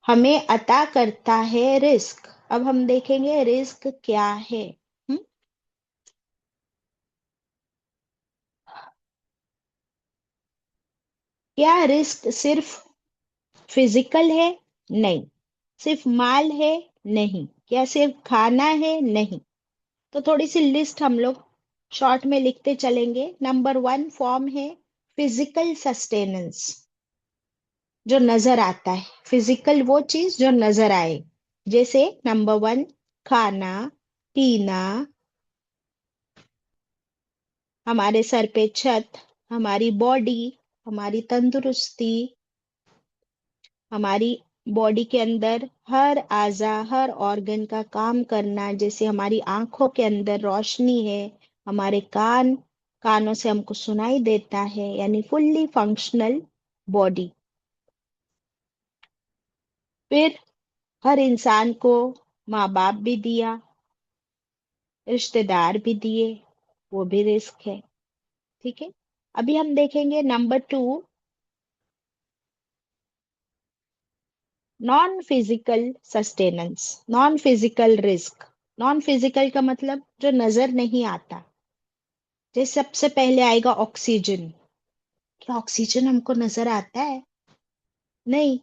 हमें अता करता है रिस्क। अब हम देखेंगे रिस्क क्या है। हम्म? क्या रिस्क सिर्फ फिजिकल है? नहीं। सिर्फ माल है? नहीं। क्या सिर्फ खाना है? नहीं। तो थोड़ी सी लिस्ट हम लोग शॉर्ट में लिखते चलेंगे। नंबर 1 फॉर्म है फिजिकल सस्टेनेंस, जो नजर आता है। फिजिकल वो चीज जो नजर आए, जैसे नंबर 1 खाना पीना, हमारे सर पे छत, हमारी बॉडी, हमारी तंदुरुस्ती, हमारी बॉडी के अंदर हर आजा हर ऑर्गन का काम करना, जैसे हमारी आंखों के अंदर रोशनी है, हमारे कानों से हमको सुनाई देता है, यानी फुल्ली फंक्शनल बॉडी। फिर हर इंसान को माँ बाप भी दिया, रिश्तेदार भी दिए, वो भी रिस्क है। ठीक है। अभी हम देखेंगे number 2 non physical sustenance, non physical risk. Non physical का मतलब जो नजर नहीं आता। जैसे सबसे पहले आएगा ऑक्सीजन। क्या ऑक्सीजन हमको नजर आता है? नहीं।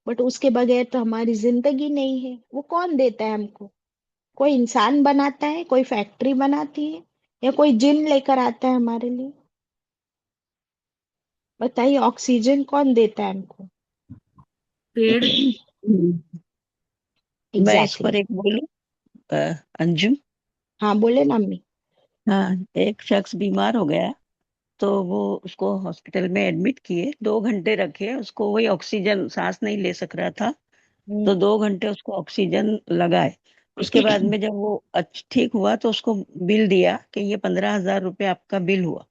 बट उसके बगैर तो हमारी जिंदगी नहीं है। वो कौन देता है हमको? कोई इंसान बनाता है, कोई फैक्ट्री बनाती है, या कोई जिन लेकर आता है हमारे लिए? बताइए, ऑक्सीजन कौन देता है हमको? पेड़। हम्म। मैं इस एग्जैक्टली पर एक बोलूं, अंजुम। हाँ, बोले ना अम्मी। हाँ, एक शख्स बीमार हो गया, तो वो उसको हॉस्पिटल में एडमिट किए, 2 घंटे रखे उसको, वही ऑक्सीजन सांस नहीं ले सक रहा था, हम्म। तो 2 घंटे उसको ऑक्सीजन लगाए। उसके बाद में जब वो ठीक हुआ तो उसको बिल दिया कि ये 15,000 रुपये आपका बिल हुआ।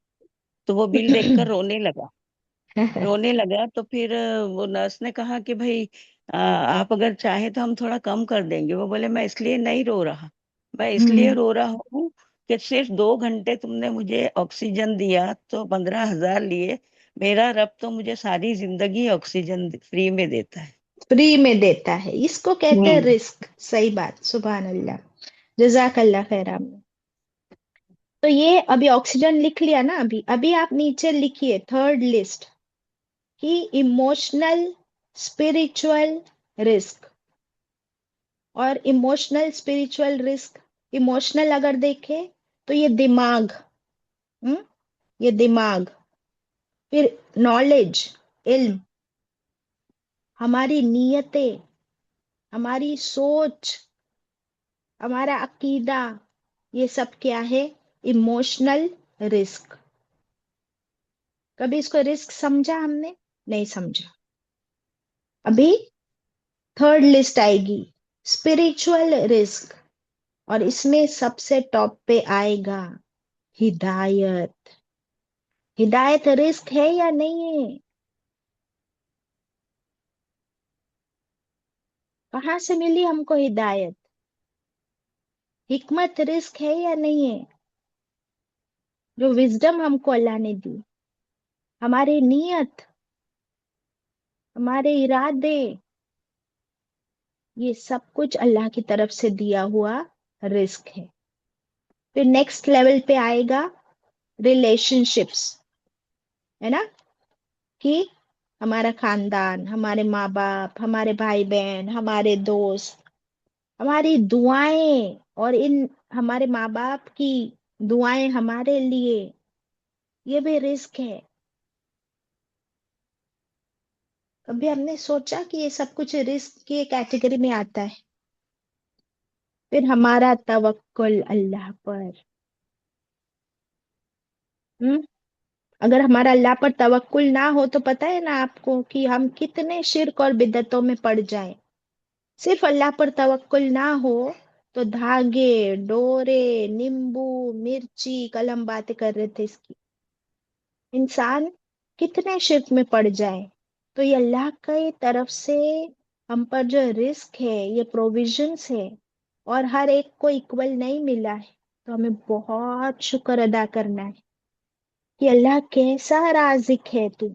तो वो बिल देखकर रोने लगा। तो फिर वो नर्स ने कहा कि भाई, आप अगर चाहे तो हम थोड़ा कम कर देंगे। वो बोले, मैं इसलिए नहीं रो रहा, मैं इसलिए हम्म। रो रहा हूँ कि सिर्फ 2 घंटे तुमने मुझे ऑक्सीजन दिया तो 15,000 लिए। मेरा रब तो मुझे सारी जिंदगी ऑक्सीजन फ्री में देता है। फ्री में देता है, इसको कहते हैं हम्म। रिस्क। सही बात, सुभान अल्लाह, जजाकल्ला खैरा। तो ये अभी ऑक्सीजन लिख लिया ना। अभी अभी आप नीचे लिखिए थर्ड लिस्ट कि इमोशनल स्पिरिचुअल रिस्क। और इमोशनल स्पिरिचुअल रिस्क, इमोशनल अगर देखे तो ये दिमाग, हम्म, ये दिमाग। फिर नॉलेज, इल्म, हमारी नीयतें, हमारी सोच, हमारा अकीदा, ये सब क्या है? Emotional risk. कभी इसको रिस्क समझा हमने? नहीं समझा। अभी थर्ड लिस्ट आएगी स्पिरिचुअल रिस्क, और इसमें सबसे टॉप पे आएगा हिदायत। हिदायत रिस्क है या नहीं है? कहाँ से मिली हमको हिदायत? हिकमत रिस्क है या नहीं है? जो विजडम हमको अल्लाह ने दी, हमारी नीयत, हमारे इरादे, ये सब कुछ अल्लाह की तरफ से दिया हुआ रिस्क है। फिर नेक्स्ट लेवल पे आएगा रिलेशनशिप्स, है ना? कि हमारा खानदान, हमारे माँ बाप, हमारे भाई बहन, हमारे दोस्त, हमारी दुआएं, और इन हमारे माँ बाप की दुआएं हमारे लिए, ये भी रिस्क है। कभी हमने सोचा कि ये सब कुछ रिस्क की कैटेगरी में आता है? फिर हमारा तवक्कुल अल्लाह पर। हम्म। अगर हमारा अल्लाह पर तवक्कुल ना हो तो पता है ना आपको कि हम कितने शिर्क और बिदतों में पड़ जाएं। सिर्फ अल्लाह पर तवक्कुल ना हो तो धागे, डोरे, नींबू, मिर्ची, कलम बातें कर रहे थे इसकी, इंसान कितने शिर्क में पड़ जाए। तो ये अल्लाह की तरफ से हम पर जो रिस्क है, ये प्रोविजंस है, और हर एक को इक्वल नहीं मिला है। तो हमें बहुत शुक्र अदा करना है कि अल्लाह कैसा राजिक है तू।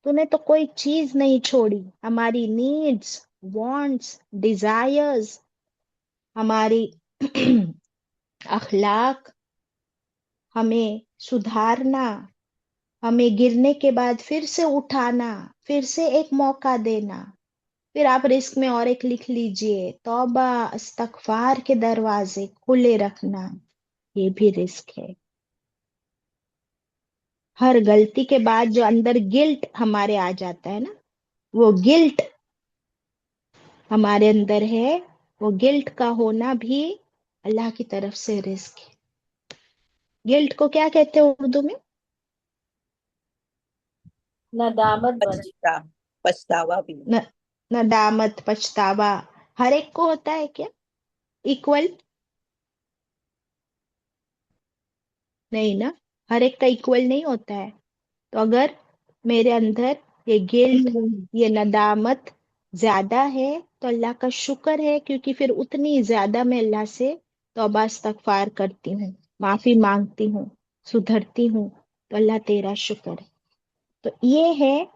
तूने तो कोई चीज नहीं छोड़ी। हमारी नीड्स, वांट्स, डिजायर्स, हमारी अखलाक, हमें सुधारना, हमें गिरने के बाद फिर से उठाना, फिर से एक मौका देना। फिर आप रिस्क में और एक लिख लीजिए, तौबा इस्तगफार के दरवाजे खुले रखना, ये भी रिस्क है। हर गलती के बाद जो अंदर गिल्ट हमारे आ जाता है ना, वो गिल्ट हमारे अंदर है, वो गिल्ट का होना भी अल्लाह की तरफ से रिस्क है। गिल्ट को क्या कहते हैं उर्दू में? नदामत बाजी। पछता पछतावा भी। न, नदामत, पछतावा। हर एक को होता है क्या इक्वल? नहीं ना, हर एक का इक्वल नहीं होता है। तो अगर मेरे अंदर ये गिल्ट, ये नदामत ज्यादा है, तो अल्लाह का शुक्र है, क्योंकि फिर उतनी ज्यादा मैं अल्लाह से तौबा इस्तगफार करती हूँ, माफी मांगती हूँ, सुधरती हूँ। तो अल्लाह तेरा शुक्र है। तो ये है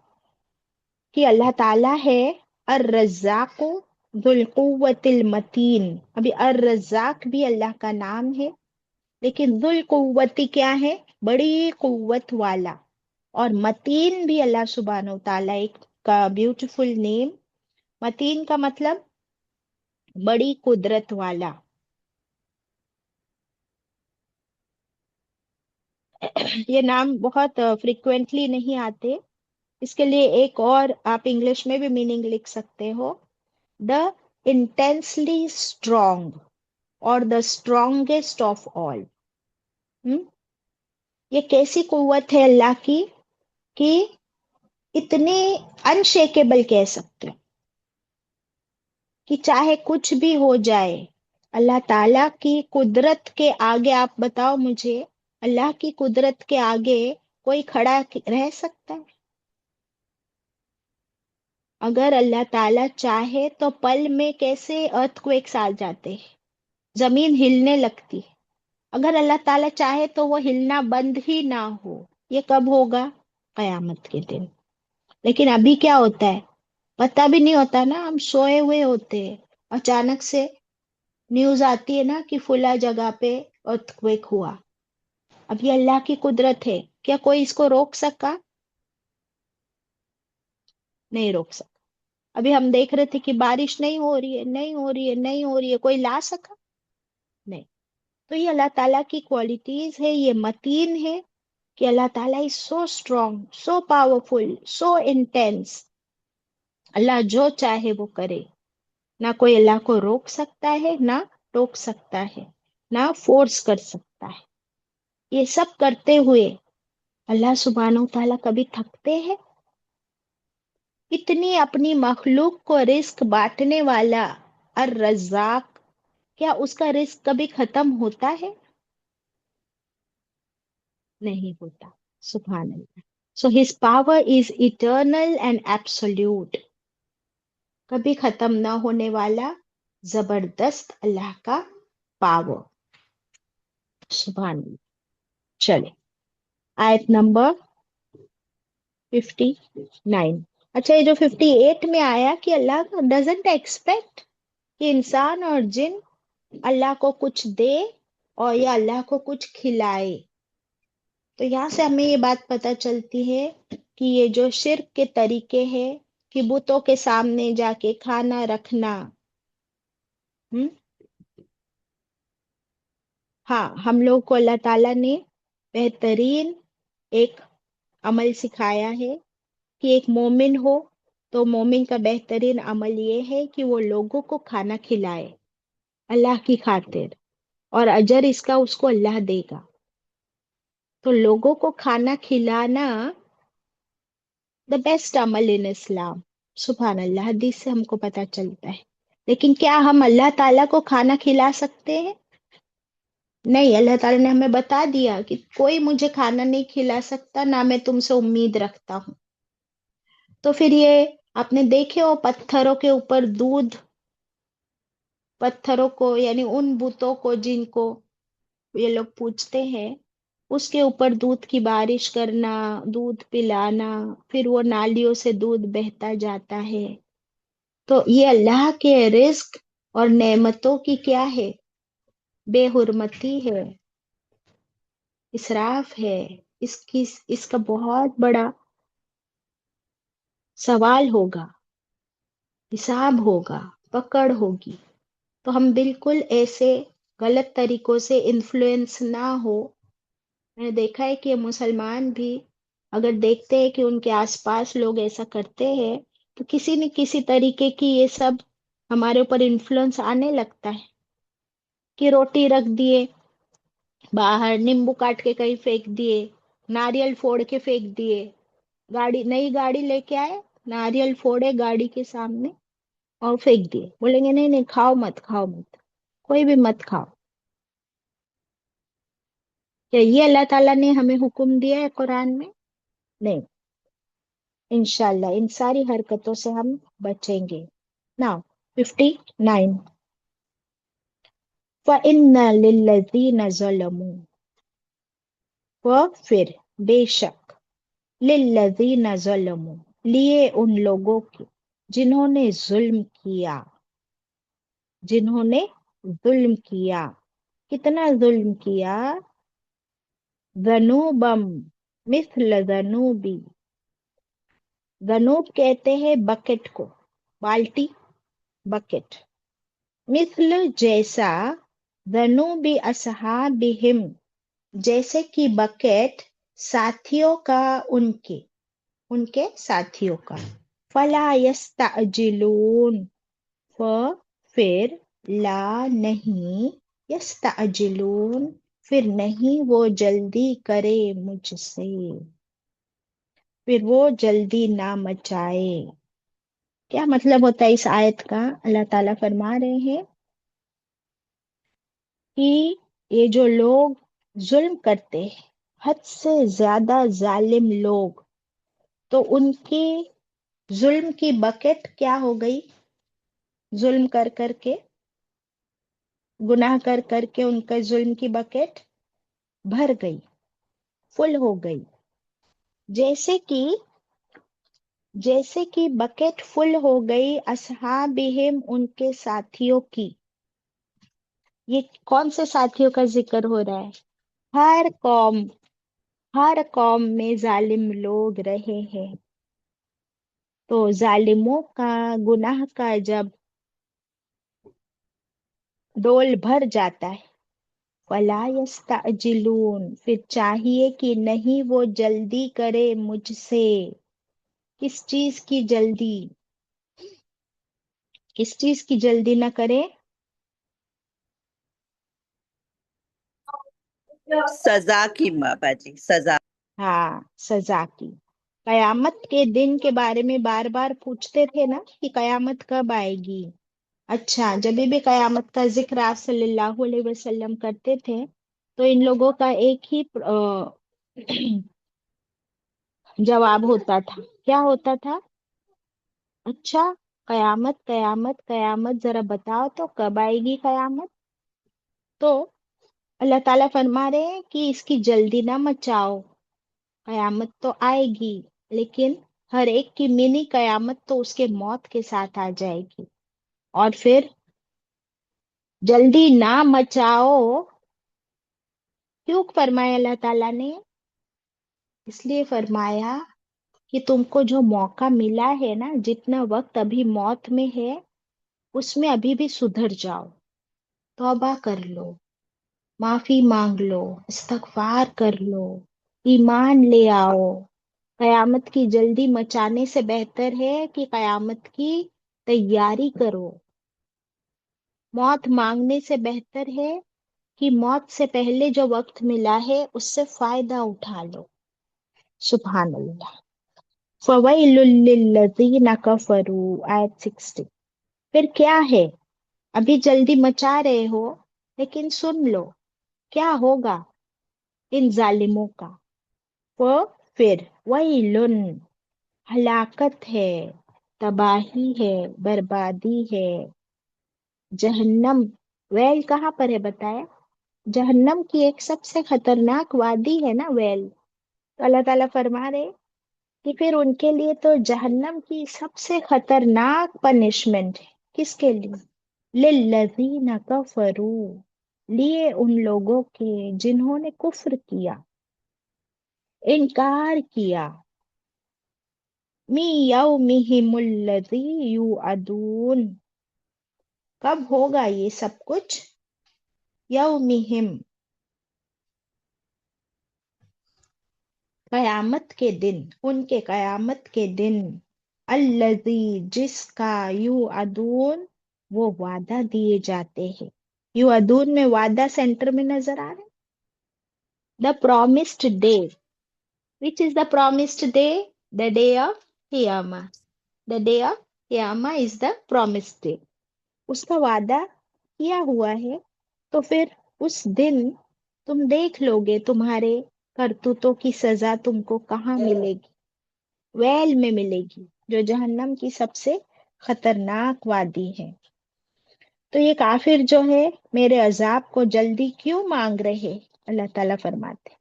कि अल्लाह ताला है अर रज़्ज़ाक़ु दुल कुव्वतिल मतीन। अभी अर रज़्ज़ाक़ भी अल्लाह का नाम है, लेकिन दुल कुव्वती क्या है? बड़ी कुव्वत वाला। और मतीन भी अल्लाह सुब्हानहू ताला एक का ब्यूटीफुल नेम। मतीन का मतलब बड़ी कुदरत वाला। ये नाम बहुत फ्रिक्वेंटली नहीं आते। इसके लिए एक और आप इंग्लिश में भी मीनिंग लिख सकते हो, द इंटेंसली स्ट्रॉन्ग और द स्ट्रॉन्गेस्ट ऑफ ऑल। ये कैसी कुव्वत है अल्लाह की कि इतनी अनशेकेबल कह सकते हो कि चाहे कुछ भी हो जाए, अल्लाह ताला की कुदरत के आगे, आप बताओ मुझे, अल्लाह की कुदरत के आगे कोई खड़ा रह सकता है? अगर अल्लाह ताला चाहे तो पल में कैसे अर्थक्वेक्स आ जाते हैं, जमीन हिलने लगती है। अगर अल्लाह ताला चाहे तो वो हिलना बंद ही ना हो। ये कब होगा? कयामत के दिन। लेकिन अभी क्या होता है पता भी नहीं होता ना, हम सोए हुए होते हैं, अचानक से न्यूज आती है ना कि फुला जगह पे अर्थक्वेक हुआ। अब ये अल्लाह की कुदरत है, क्या कोई इसको रोक सका? नहीं रोक सका। अभी हम देख रहे थे कि बारिश नहीं हो रही है, नहीं हो रही है, नहीं हो रही है, कोई ला सका? नहीं। तो ये अल्लाह ताला की क्वालिटीज है, ये मतीन है कि अल्लाह ताला is so strong, so powerful, so intense. अल्लाह जो चाहे वो करे, ना कोई अल्लाह को रोक सकता है, ना टोक सकता है, ना फोर्स कर सकता है। ये सब करते हुए अल्लाह सुब्हानहू ताला कभी थकते हैं? इतनी अपनी मखलूक को रिस्क बांटने वाला अर रज़्ज़ाक, क्या उसका रिस्क कभी खत्म होता है? नहीं होता। सुभान अल्लाह। So his power is eternal and absolute. कभी खत्म ना होने वाला जबरदस्त अल्लाह का पावर। सुभान अल्लाह। चले, आयत नंबर 59। अच्छा, ये जो 58 में आया कि अल्लाह डजंट एक्सपेक्ट कि इंसान और जिन अल्लाह को कुछ दे और या अल्लाह को कुछ खिलाए। तो यहाँ से हमें ये बात पता चलती है कि ये जो शिर्क के तरीके हैं कि बुतों के सामने जाके खाना रखना, हम्म, हाँ, हम लोग को अल्लाह ताला ने बेहतरीन एक अमल सिखाया है कि एक मोमिन हो तो मोमिन का बेहतरीन अमल ये है कि वो लोगों को खाना खिलाए अल्लाह की खातिर, और अजर इसका उसको अल्लाह देगा। तो लोगों को खाना खिलाना द बेस्ट अमल इन इस्लाम। सुभान अल्लाह, हदीस से हमको पता चलता है। लेकिन क्या हम अल्लाह ताला को खाना खिला सकते हैं? नहीं, अल्लाह ताला ने हमें बता दिया कि कोई मुझे खाना नहीं खिला सकता, ना मैं तुमसे उम्मीद रखता हूँ। तो फिर ये आपने देखे हो पत्थरों के ऊपर दूध, पत्थरों को यानी उन बुतों को जिनको ये लोग पूछते हैं, اس کے اوپر دودھ کی بارش کرنا، دودھ پلانا، پھر وہ نالیوں سے دودھ بہتا جاتا ہے. تو یہ اللہ کے رزق اور نعمتوں کی کیا ہے؟ بے حرمتی ہے، اسراف ہے. اس کا بہت بڑا سوال ہوگا، حساب ہوگا، پکڑ ہوگی. تو ہم بالکل ایسے غلط طریقوں سے انفلوئنس نہ ہو. میں نے دیکھا ہے کہ مسلمان بھی اگر دیکھتے ہیں کہ ان کے آس پاس لوگ ایسا کرتے ہیں تو کسی نہ کسی طریقے کی یہ سب ہمارے اوپر انفلوئنس آنے لگتا ہے. کہ روٹی رکھ دیے باہر، نیمبو کاٹ کے کہیں پھینک دیے، ناریل پھوڑ کے پھینک دیے، نئی گاڑی لے کے آئے، ناریل پھوڑے گاڑی کے سامنے اور پھینک دیے، بولیں گے نہیں نہیں کھاؤ مت، کھاؤ مت، کوئی بھی مت کھاؤ. کیا یہ اللہ تعالیٰ نے ہمیں حکم دیا ہے قرآن میں؟ نہیں. انشاءاللہ ان ساری حرکتوں سے ہم بچیں گے. نا 59. فَإِنَّ لِلَّذِينَ ظَلَمُوا، پھر بے شک، لِلَّذِينَ ظَلَمُوا، لیے ان لوگوں کے جنہوں نے ظلم کیا. جنہوں نے ظلم کیا. کتنا ظلم کیا؟ ذنوبم مثل ذنوبی. ذنوب کہتے ہیں بکٹ کو، بالٹی، بکٹ. مثل جیسا، ذنوبی اصحابہم، جیسے کہ بکٹ ساتھیوں کا، ان کے ساتھیوں کا. فلا یستعجلون، پھر لا نہیں، یستعجلون، پھر نہیں وہ جلدی کرے مجھ سے، پھر وہ جلدی نہ مچائے. کیا مطلب ہوتا ہے اس آیت کا؟ اللہ تعالیٰ فرما رہے ہیں کہ یہ جو لوگ ظلم کرتے ہیں، حد سے زیادہ ظالم لوگ، تو ان کی ظلم کی بکٹ کیا ہو گئی؟ ظلم کر کر کے، گناہ کر کر کے ان کا ظلم کی بکٹ بھر گئی، فل ہو گئی. جیسے کہ بکٹ فل ہو گئی اصحابہم، ان کے ساتھیوں کی. یہ کون سے ساتھیوں کا ذکر ہو رہا ہے؟ ہر قوم میں ظالم لوگ رہے ہیں. تو ظالموں کا گناہ کا جب ڈول بھر جاتا ہے، فلا یستعجلون، پھر چاہیے کہ نہیں وہ جلدی کرے مجھ سے. کس چیز کی جلدی؟ کس چیز کی جلدی نہ کرے؟ سزا کی ماں باجی، سزا. ہاں، سزا کی. قیامت کے دن کے بارے میں بار بار پوچھتے تھے نا کہ قیامت کب آئے گی. اچھا، جب بھی قیامت کا ذکر آپ صلی اللہ علیہ وسلم کرتے تھے تو ان لوگوں کا ایک ہی جواب ہوتا تھا. کیا ہوتا تھا؟ اچھا، قیامت قیامت قیامت، ذرا بتاؤ تو کب آئے گی قیامت؟ تو اللہ تعالیٰ فرما رہے ہیں کہ اس کی جلدی نہ مچاؤ، قیامت تو آئے گی، لیکن ہر ایک کی منی قیامت تو اس کے موت کے ساتھ آ جائے گی. اور پھر جلدی نہ مچاؤ، کیوں فرمایا اللہ تعالیٰ نے؟ اس لیے فرمایا کہ تم کو جو موقع ملا ہے نا، جتنا وقت ابھی موت میں ہے، اس میں ابھی بھی سدھر جاؤ، توبہ کر لو، معافی مانگ لو، استغفار کر لو، ایمان لے آؤ. قیامت کی جلدی مچانے سے بہتر ہے کہ قیامت کی تیاری کرو. موت مانگنے سے بہتر ہے کہ موت سے پہلے جو وقت ملا ہے اس سے فائدہ اٹھا لو. سبحان اللہ. فَوَيْلٌ لِّلَّذِينَ كَفَرُوا، آیت 60. پھر کیا ہے؟ ابھی جلدی مچا رہے ہو لیکن سن لو کیا ہوگا ان ظالموں کا. پھر وَيْلٌ، ہلاکت ہے، تباہی ہے، بربادی ہے. جہنم، ویل کہاں پر ہے بتایا؟ जहन्नम की एक सबसे खतरनाक वादी है ना वेल। तो अल्लाह ताला फरमा रहे कि फिर उनके लिए तो जहन्नम की सबसे खतरनाक पनिशमेंट है। किसके लिए? लिल्लज़ीना कफरू, लिए उन लोगों के जिन्होंने कुफ्र किया, इनकार किया। मी यौमिहिमुल्लज़ी युअदून, कब होगा ये सब कुछ? यौमिहिम, कयामत के दिन, उनके कयामत के दिन। अल्लज़ी, जिसका, युअदून, वो वादा दिए जाते हैं। युअदून में वादा सेंटर में नजर आ रहा है। The promised day, which is the promised day? The day of Qiyamah. The day of Qiyamah is the promised day. उसका वादा किया हुआ है। तो फिर उस दिन तुम देख लोगे तुम्हारे करतूतों की सजा तुमको कहाँ मिलेगी। वेल में मिलेगी, जो जहन्नम की सबसे खतरनाक वादी है। तो ये काफिर जो है मेरे अजाब को जल्दी क्यों मांग रहे? अल्लाह ताला फरमाते,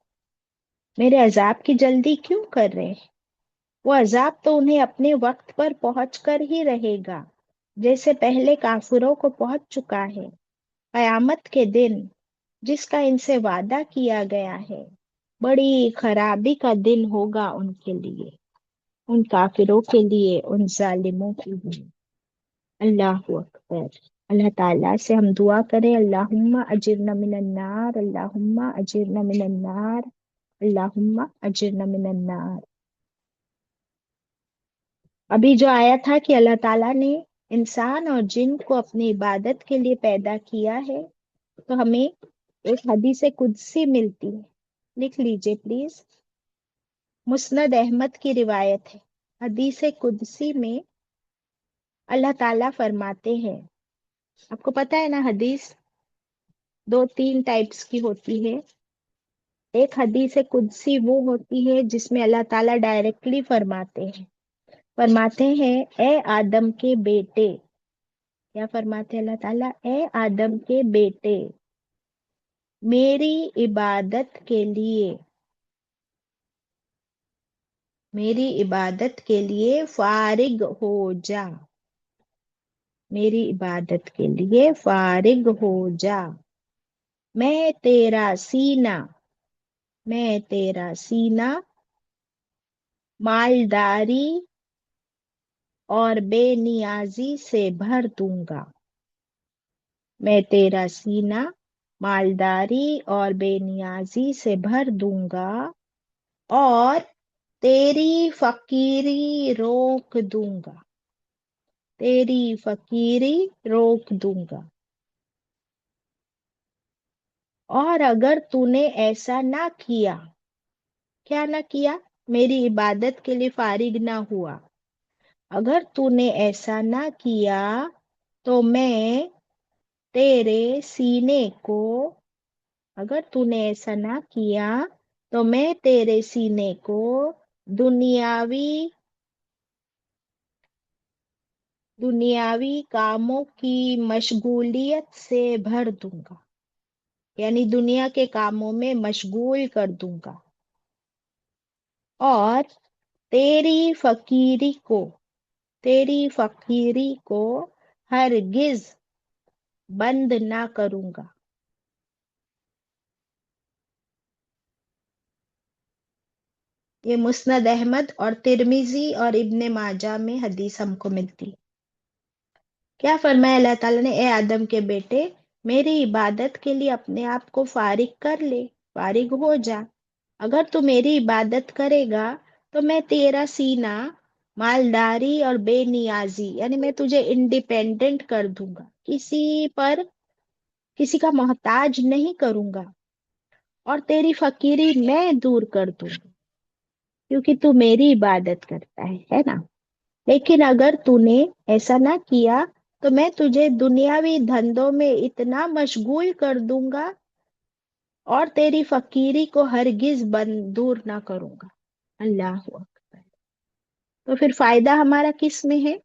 मेरे अजाब की जल्दी क्यों कर रहे हैं? वो अजाब तो उन्हें अपने वक्त पर पहुंच कर ही रहेगा, जैसे पहले काफिरों को पहुंच चुका है। कयामत के दिन, जिसका इनसे वादा किया गया है, बड़ी खराबी का दिन होगा उनके लिए, उन काफिरों के लिए, उन जालिमों के लिए। अल्लाह अकबर। अल्लाह ताला से हम दुआ करें, अल्लाहुम्मा अजिरना मिनन नार, अल्लाहुम्मा अजिरना मिनन नार, अल्लाहुम्मा अजिरना मिनन नार। अभी जो आया था कि अल्लाह ताला ने इंसान और जिन को अपनी इबादत के लिए पैदा किया है, तो हमें एक हदीस कुदसी मिलती है। लिख लीजिए प्लीज। मुस्नद अहमद की रिवायत है। हदीस कुदसी में अल्लाह ताला फरमाते हैं, आपको पता है ना हदीस दो तीन टाइप्स की होती है। एक हदीस कुदसी वो होती है जिसमें अल्लाह ताला डायरेक्टली फरमाते हैं, ए आदम के बेटे। क्या फरमाते हैं अल्लाह ताला? ए आदम के बेटे, मेरी इबादत के लिए, मेरी इबादत के लिए फारिग हो जा, मेरी इबादत के लिए फारिग हो जा। मैं तेरा सीना, मैं तेरा सीना मालदारी और बेनियाजी से भर दूंगा। मैं तेरा सीना मालदारी और बेनियाजी से भर दूंगा, और तेरी फकीरी रोक दूंगा, तेरी फकीरी रोक दूंगा। और अगर तूने ऐसा ना किया, क्या ना किया? मेरी इबादत के लिए फारिग ना हुआ, अगर तूने ऐसा ना किया तो मैं तेरे सीने को, अगर तूने ऐसा ना किया तो मैं तेरे सीने को दुनियावी दुनियावी कामों की मशगूलियत से भर दूंगा, यानी दुनिया के कामों में मशगूल कर दूंगा। और तेरी फकीरी को, तेरी फकीरी को हरगिज बंद ना करूंगा। ये मुस्नद अहमद और तिरमिजी और इब्ने माजा में हदीस हमको मिलती है। क्या फरमाया अल्लाह ताला ने? ए आदम के बेटे, मेरी इबादत के लिए अपने आप को फारिग कर ले, फारिग हो जा। अगर तू मेरी इबादत करेगा तो मैं तेरा सीना मालदारी और बेनियाजी, यानी मैं तुझे इंडिपेंडेंट कर दूंगा, किसी पर, किसी का मोहताज नहीं करूंगा। और तेरी फकीरी मैं दूर कर दूंगा, क्योंकि तू मेरी इबादत करता है ना। लेकिन अगर तूने ऐसा ना किया तो मैं तुझे दुनियावी धंधों में इतना मशगूल कर दूंगा, और तेरी फकीरी को हरगिज बंद दूर ना करूंगा। अल्लाह अकबर। तो फिर फायदा हमारा किस में है?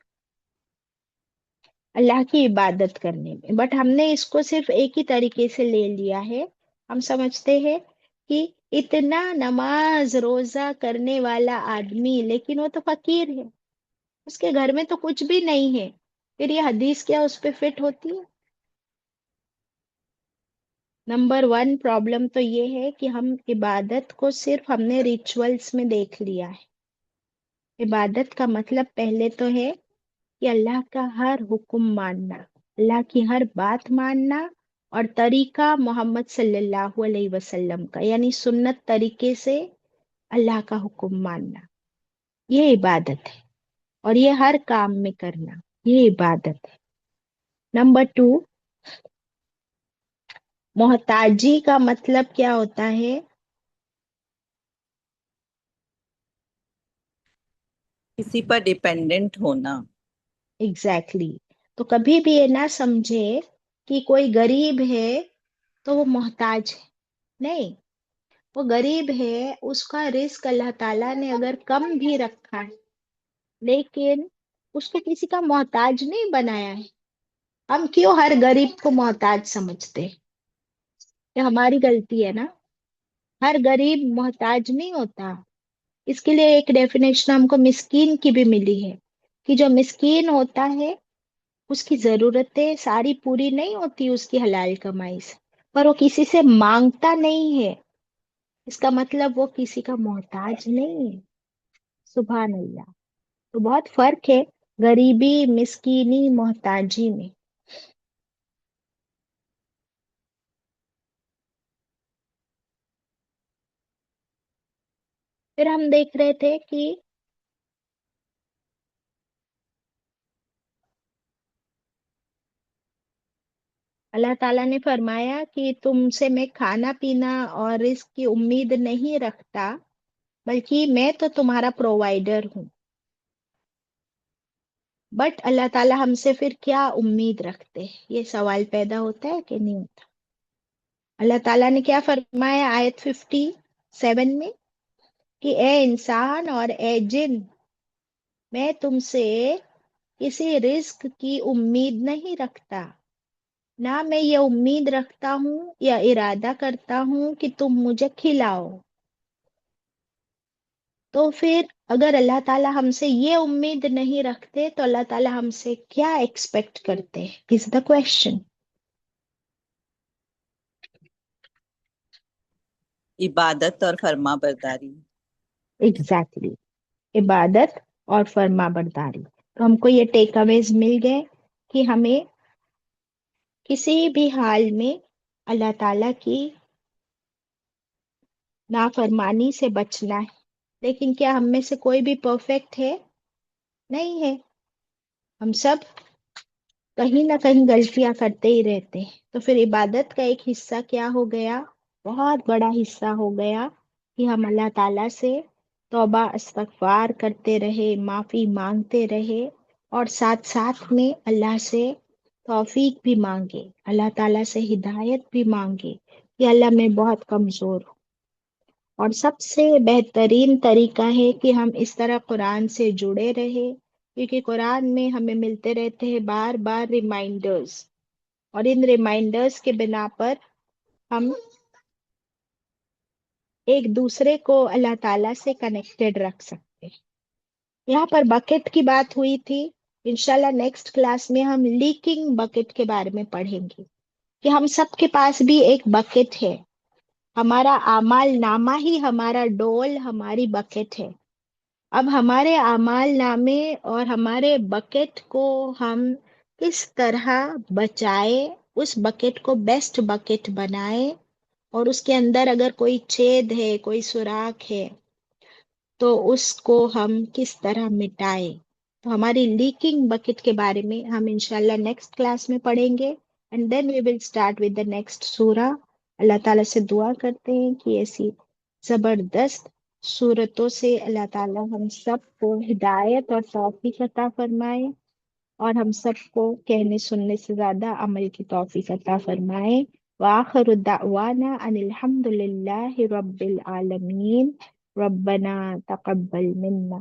अल्लाह की इबादत करने में। बट हमने इसको सिर्फ एक ही तरीके से ले लिया है ہم سمجھتے ہیں کہ اتنا نماز روزہ کرنے والا آدمی لیکن وہ تو فقیر ہے، اس کے گھر میں تو کچھ بھی نہیں ہے، پھر یہ حدیث کیا اس پہ فٹ ہوتی ہے؟ نمبر ون پرابلم تو یہ ہے کہ ہم عبادت کو صرف ہم نے ریچولس میں دیکھ لیا ہے۔ عبادت کا مطلب پہلے تو ہے کہ اللہ کا ہر حکم ماننا، اللہ کی ہر بات ماننا، اور طریقہ محمد صلی اللہ علیہ وسلم کا، یعنی سنت طریقے سے اللہ کا حکم ماننا، یہ عبادت ہے، اور یہ ہر کام میں کرنا، یہ عبادت ہے۔ نمبر ٹو، محتاجی کا مطلب کیا ہوتا ہے؟ کسی پر ڈیپینڈنٹ ہونا. ایگزیکٹلی تو کبھی بھی یہ نہ سمجھے کہ کوئی غریب ہے تو وہ محتاج ہے، نہیں، وہ غریب ہے، اس کا رزق اللہ تعالیٰ نے اگر کم بھی رکھا ہے لیکن اس کو کسی کا محتاج نہیں بنایا ہے۔ ہم کیوں ہر غریب کو محتاج سمجھتے ہیں؟ یہ ہماری غلطی ہے نا، ہر غریب محتاج نہیں ہوتا۔ اس کے لیے ایک ڈیفینیشن ہم کو مسکین کی بھی ملی ہے، کہ جو مسکین ہوتا ہے اس کی ضرورتیں ساری پوری نہیں ہوتی اس کی حلال کمائی سے، پر وہ کسی سے مانگتا نہیں ہے، اس کا مطلب وہ کسی کا محتاج نہیں ہے۔ سبحان اللہ، تو بہت فرق ہے غریبی، مسکینی، محتاجی میں۔ پھر ہم دیکھ رہے تھے کہ اللہ تعالیٰ نے فرمایا کہ تم سے میں کھانا پینا اور رزق کی امید نہیں رکھتا، بلکہ میں تو تمہارا پرووائڈر ہوں۔ بٹ اللہ تعالیٰ ہم سے پھر کیا امید رکھتے ہیں؟ یہ سوال پیدا ہوتا ہے کہ نہیں ہوتا؟ اللہ تعالیٰ نے کیا فرمایا آیت 57 میں، کہ اے انسان اور اے جن، میں تم سے کسی رزق کی امید نہیں رکھتا، نہ میں یہ امید رکھتا ہوں یا ارادہ کرتا ہوں کہ تم مجھے کھلاؤ۔ تو پھر اگر اللہ تعالیٰ ہم سے یہ امید نہیں رکھتے تو اللہ تعالیٰ ہم سے کیا ایکسپیکٹ کرتے ہیں؟ از دا کوشچن۔ عبادت اور فرما برداری. ایگزیکٹلی، عبادت اور فرما برداری۔ تو ہم کو یہ ٹیک اویز مل گئے کہ ہمیں کسی بھی حال میں اللہ تعالیٰ کی نافرمانی سے بچنا ہے۔ لیکن کیا ہم میں سے کوئی بھی پرفیکٹ ہے؟ نہیں ہے، ہم سب کہیں نہ کہیں غلطیاں کرتے ہی رہتے ہیں۔ تو پھر عبادت کا ایک حصہ کیا ہو گیا؟ بہت بڑا حصہ ہو گیا کہ ہم اللہ تعالیٰ سے توبہ استغفار کرتے رہے، معافی مانگتے رہے، اور ساتھ ساتھ میں اللہ سے توفیق بھی مانگے، اللہ تعالیٰ سے ہدایت بھی مانگے کہ اللہ میں بہت کمزور ہوں۔ اور سب سے بہترین طریقہ ہے کہ ہم اس طرح قرآن سے جڑے رہے، کیونکہ قرآن میں ہمیں ملتے رہتے ہیں بار بار ریمائنڈرز، اور ان ریمائنڈرز کے بنا پر ہم ایک دوسرے کو اللہ تعالیٰ سے کنیکٹڈ رکھ سکتے ہیں۔ یہاں پر بکٹ کی بات ہوئی تھی، انشاءاللہ نیکسٹ کلاس میں ہم لیکنگ بکٹ کے بارے میں پڑھیں گے، کہ ہم سب کے پاس بھی ایک بکٹ ہے، ہمارا اعمال نامہ ہی ہمارا ڈول، ہماری بکٹ ہے۔ اب ہمارے اعمال نامے اور ہمارے بکٹ کو ہم کس طرح بچائے، اس بکٹ کو بیسٹ بکٹ بنائے، اور اس کے اندر اگر کوئی چھید ہے، کوئی سوراخ ہے، تو اس کو ہم کس طرح مٹائے۔ تو ہماری لیکنگ بکٹ کے بارے میں ہم انشاءاللہ نیکسٹ کلاس میں پڑھیں گے، and then we will start with the next سورہ۔ اللہ تعالیٰ سے دعا کرتے ہیں کہ ایسی زبردست صورتوں سے اللہ تعالیٰ ہم سب کو ہدایت اور توفیق عطا فرمائے، اور ہم سب کو کہنے سننے سے زیادہ عمل کی توفیق عطا فرمائے۔ وآخر دعوانا ان الحمد للہ رب العالمین، ربنا تقبل منا۔